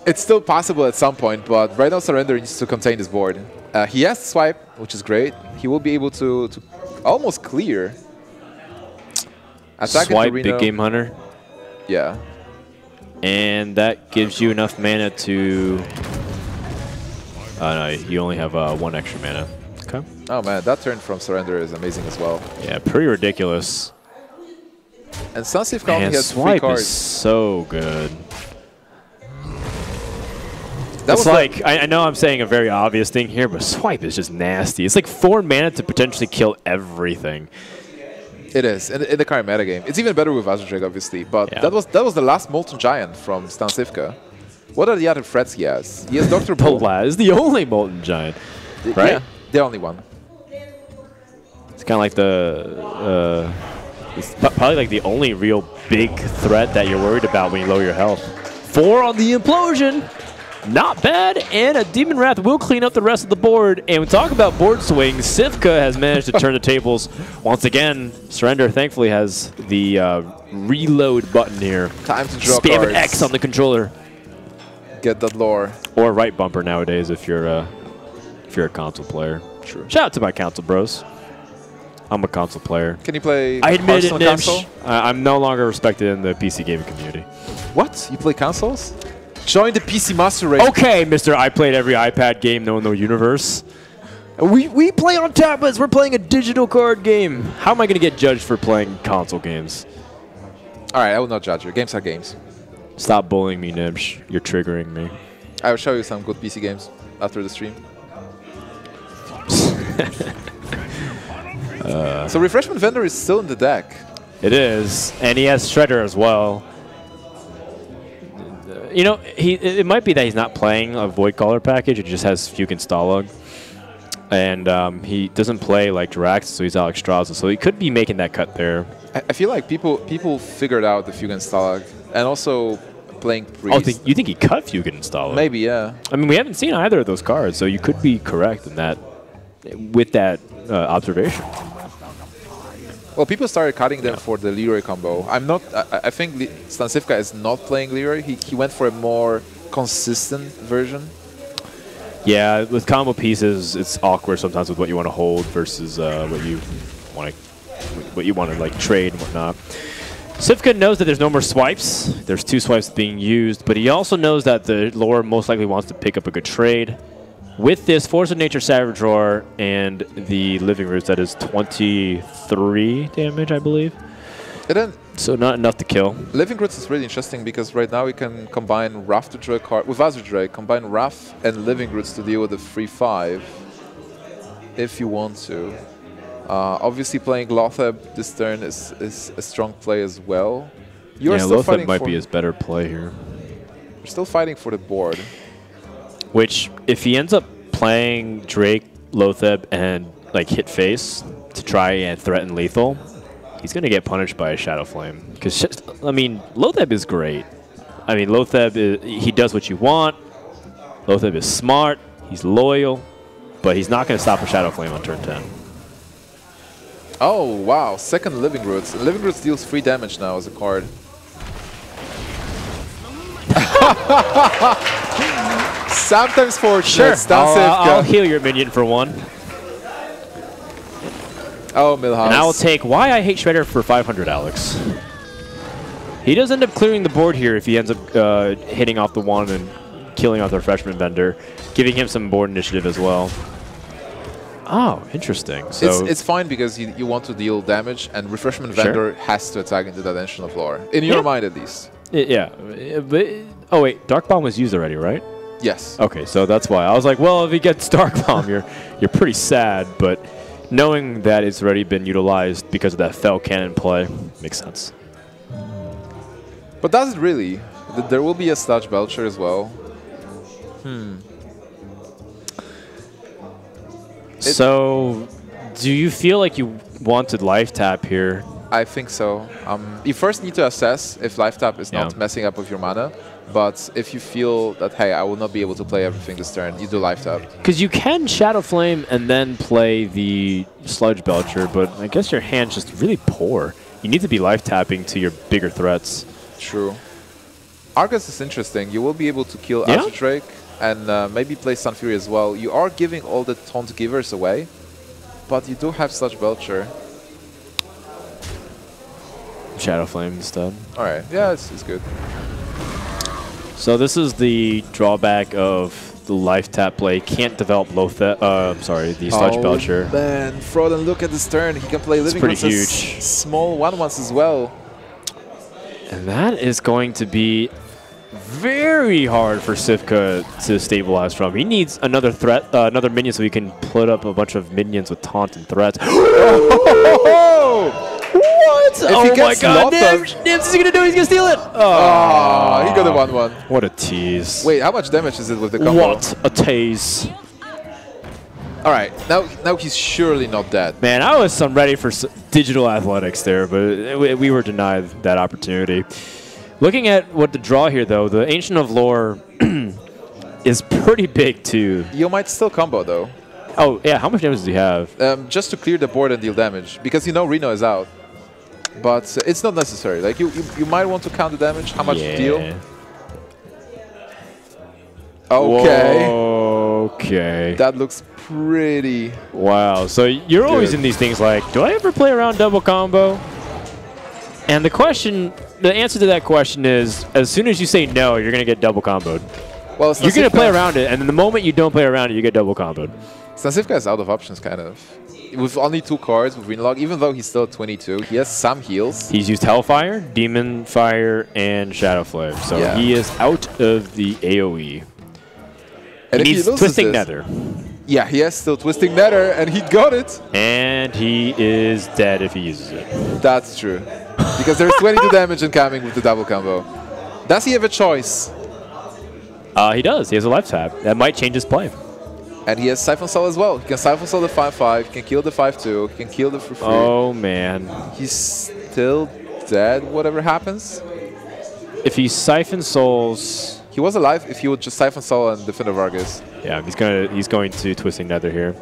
It's still possible at some point, but right now Surrender needs to contain this board. He has Swipe, which is great. He will be able to almost clear. Attack Swipe, into Reno. Big Game Hunter. Yeah. And that gives you enough mana to... no, you only have 1 extra mana. Okay. Oh man, that turn from Surrender is amazing as well. Yeah, pretty ridiculous. And StanCifka only has 3 Swipe cards. is so good. It's like, I know I'm saying a very obvious thing here, but swipe is just nasty. It's like 4 mana to potentially kill everything. It is in the current metagame. It's even better with Azure, obviously. But that was the last Molten Giant from StanCifka. What are the other threats he has? He has Dr. Bull. The only Molten Giant, right? Yeah, the only one. It's kind of like it's probably like the only real big threat that you're worried about when you lower your health. 4 on the Implosion. Not bad, and a Demon Wrath will clean up the rest of the board. And we talk about board swings. Cifka has managed to turn the tables once again. Surrender, thankfully, has the reload button here. Time to draw Spam cards. an X on the controller. Get that lore. Or right bumper nowadays if you're a console player. True. Shout out to my console bros. I'm a console player. Can you play I admit it, Hearthstone console? I'm no longer respected in the PC gaming community. What? You play consoles? Join the PC Master Race. Okay, Mr. I played every iPad game known in the universe. We play on tablets. We're playing a digital card game. How am I going to get judged for playing console games? All right, I will not judge you. Games are games. Stop bullying me, Nibsh. You're triggering me. I will show you some good PC games after the stream. So Refreshment Vendor is still in the deck. It is, and he has Shredder as well. You know, it might be that he's not playing a Void Caller package. It just has Fukin Stalag. And he doesn't play like Drax, so he's Alex Straza. So he could be making that cut there. I feel like people figured out the Fugen Stalag. And also playing Priest. Oh, you think he cut Fukin Stalag? Maybe, yeah. I mean, we haven't seen either of those cards, so you could be correct in that, with that observation. Well, people started cutting them for the Leroy combo. I think StanCifka is not playing Leroy. He went for a more consistent version. Yeah, with combo pieces, it's awkward sometimes with what you want to hold versus what you want to like trade and whatnot. Cifka knows that there's no more swipes. There's 2 swipes being used, but he also knows that the lore most likely wants to pick up a good trade. With this Force of Nature Savage Roar and the Living Roots, that is 23 damage, I believe. And then so not enough to kill. Living Roots is really interesting because right now we can combine Wrath to draw a card with Azure Drake, combine Wrath and Living Roots to deal with a 3/5 if you want to. Obviously playing Lotheb this turn is a strong play as well. Yeah, Lotheb might be his better play here. We're still fighting for the board. Which, if he ends up playing Drake, Lotheb, and like hit face to try and threaten lethal, he's going to get punished by a Shadow Flame. Because, I mean, Lotheb is great. I mean, Lotheb, he does what you want. Lotheb is smart. He's loyal. But he's not going to stop a Shadow Flame on turn 10. Oh, wow. Second Living Roots. Living Roots deals 3 damage now as a card. Sometimes for sure. I'll heal your minion for 1. Oh, Milhouse. And I will take Why I Hate Shredder for 500, Alex. He does end up clearing the board here if he ends up hitting off the 1 and killing off the Refreshment Vendor, giving him some board initiative as well. Oh, interesting. So it's fine because you want to deal damage, and Refreshment Vendor has to attack into that Ancient of Lore. In your mind, at least. Yeah. But, oh, wait. Dark Bomb was used already, right? Yes. Okay, so that's why. I was like, well, if he gets Dark Bomb, you're pretty sad, but knowing that it's already been utilized because of that Fell Cannon play makes sense. But does it really? There will be a Sludge Belcher as well. So, do you feel like you wanted Life Tap here? I think so. You first need to assess if Life Tap is not messing up with your mana. But if you feel that, hey, I will not be able to play everything this turn, you do Life Tap. Because you can Shadow Flame and then play the Sludge Belcher, but I guess your hand's just really poor. You need to be Life Tapping to your bigger threats. True. Argus is interesting. You will be able to kill Azure Drake and maybe play Sun Fury as well. You are giving all the Taunt Givers away, but you do have Sludge Belcher. Shadow Flame instead. Alright, yeah, it's good. So this is the drawback of the Life Tap play. Can't develop the Sludge Belcher. Man, Froden, look at this turn. He can play Living Roots huge. Small 1/1s as well. And that is going to be very hard for Cifka to stabilize from. He needs another threat, another minion, so he can put up a bunch of minions with taunt and threats. What? Oh my God! Nims is gonna do. He's gonna steal it. Oh, he got a 1-1. What a tease! Wait, how much damage is it with the combo? What a tease! All right, now he's surely not dead. Man, I was ready for digital athletics there, but we were denied that opportunity. Looking at what the draw here, though, the Ancient of Lore is pretty big too. You might still combo though. Oh yeah, how much damage does he have? Just to clear the board and deal damage, because you know Reno is out. But it's not necessary. Like you might want to count the damage. How much to deal? Okay. Whoa, okay. That looks pretty. Wow. So you're always in these things like, do I ever play around double combo? And the answer to that question is, as soon as you say no, you're gonna get double comboed. Well, you're gonna play around it, and then the moment you don't play around it, you get double comboed. StanCifka is out of options, kind of. With only 2 cards with Winlog, even though he's still 22, he has some heals. He's used Hellfire, Demon Fire, and Shadow Flare, so he is out of the AoE. And he needs Twisting Nether. Yeah, he has still Twisting Nether, and he got it. And he is dead if he uses it. That's true. Because there's 22 damage incoming with the double combo. Does he have a choice? He does. He has a life tap. That might change his play. And he has Siphon Soul as well. He can Siphon Soul the 5-5, can kill the 5-2, can kill the 3-3. Oh, man. He's still dead, whatever happens. If he Siphon Souls... He was alive if he would just Siphon Soul and defend Vargas. Yeah, he's going to Twisting Nether here.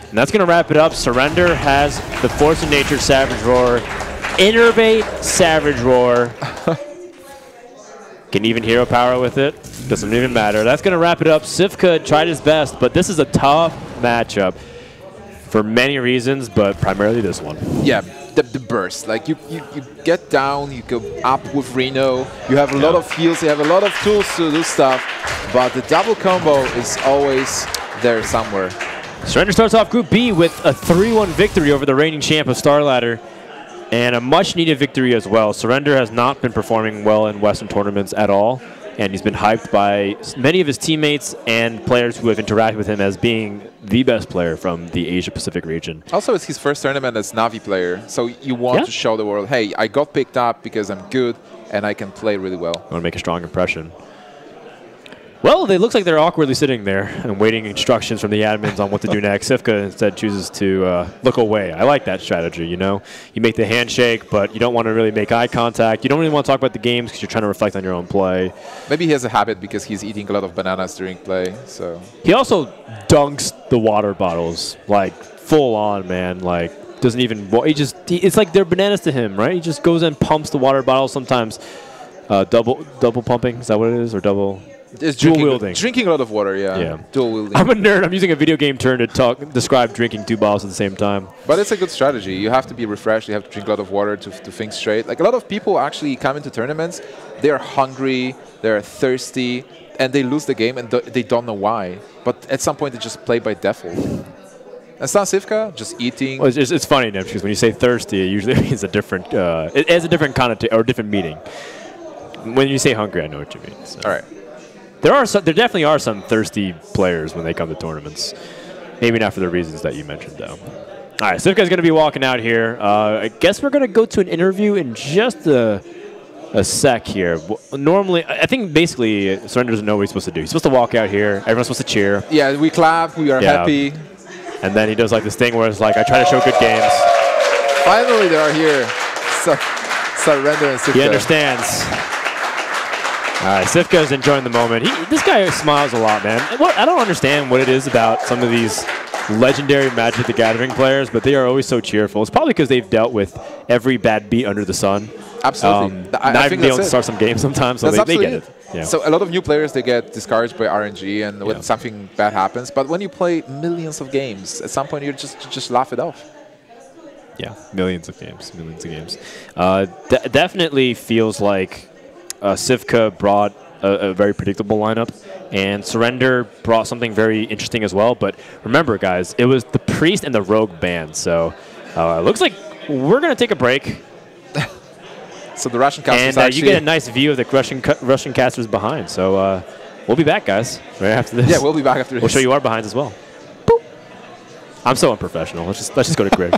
And that's going to wrap it up. Surrender has the Force of Nature Savage Roar. Innervate Savage Roar. Can even hero power with it. Doesn't even matter. That's going to wrap it up. Cifka tried his best, but this is a tough matchup for many reasons, but primarily this one. Yeah, the burst. Like you get down, you go up with Reno. You have a lot of heals. You have a lot of tools to do stuff, but the double combo is always there somewhere. Surrender starts off Group B with a 3-1 victory over the reigning champ of StarLadder. And a much-needed victory as well. Surrender has not been performing well in Western tournaments at all, and he's been hyped by many of his teammates and players who have interacted with him as being the best player from the Asia-Pacific region. Also, it's his first tournament as Na'Vi player, so you want to show the world, hey, I got picked up because I'm good and I can play really well. I want to make a strong impression. Well, it looks like they're awkwardly sitting there and waiting instructions from the admins on what to do next. Cifka instead chooses to look away. I like that strategy, you know? You make the handshake, but you don't want to really make eye contact. You don't really want to talk about the games because you're trying to reflect on your own play. Maybe he has a habit because he's eating a lot of bananas during play, so... He also dunks the water bottles, like, full on, man. Like, doesn't even... It's like they're bananas to him, right? He just goes and pumps the water bottles sometimes. Double pumping, is that what it is? Or double... It's dual wielding. Drinking a lot of water, yeah. Dual wielding. I'm a nerd. I'm using a video game term to describe drinking 2 bottles at the same time. But it's a good strategy. You have to be refreshed. You have to drink a lot of water to think straight. Like a lot of people actually come into tournaments, they're hungry, they're thirsty, and they lose the game and they don't know why. But at some point, they just play by default. And StanCifka, just eating. Well, it's funny, Nims, because when you say thirsty, it usually means a different. It has a different connotation or a different meaning. When you say hungry, I know what you mean. So. All right. There definitely are some thirsty players when they come to tournaments. Maybe not for the reasons that you mentioned, though. All right, Cifka's going to be walking out here. I guess we're going to go to an interview in just a sec here. Normally, I think basically Surrender doesn't know what he's supposed to do. He's supposed to walk out here. Everyone's supposed to cheer. Yeah, we clap. We are happy. And then he does like this thing where it's like, I try to show good games. Finally, they are here. Surrender and Cifka. He understands. All right, Cifka is enjoying the moment. This guy smiles a lot, man. I don't understand what it is about some of these legendary Magic the Gathering players, but they are always so cheerful. It's probably because they've dealt with every bad beat under the sun. Absolutely. I think be able to start some games sometimes, so they get it. Yeah. So a lot of new players, they get discouraged by RNG and when something bad happens. But when you play millions of games, at some point you just laugh it off. Yeah, millions of games. Definitely feels like Cifka brought a very predictable lineup, and Surrender brought something very interesting as well. But remember, guys, it was the Priest and the Rogue band. So looks like we're going to take a break. So the Russian casters and you get a nice view of the Russian casters behind. So we'll be back, guys, right after this. Yeah, we'll be back after this. We'll show you our behinds as well. Boop. I'm so unprofessional. Let's just go to grid.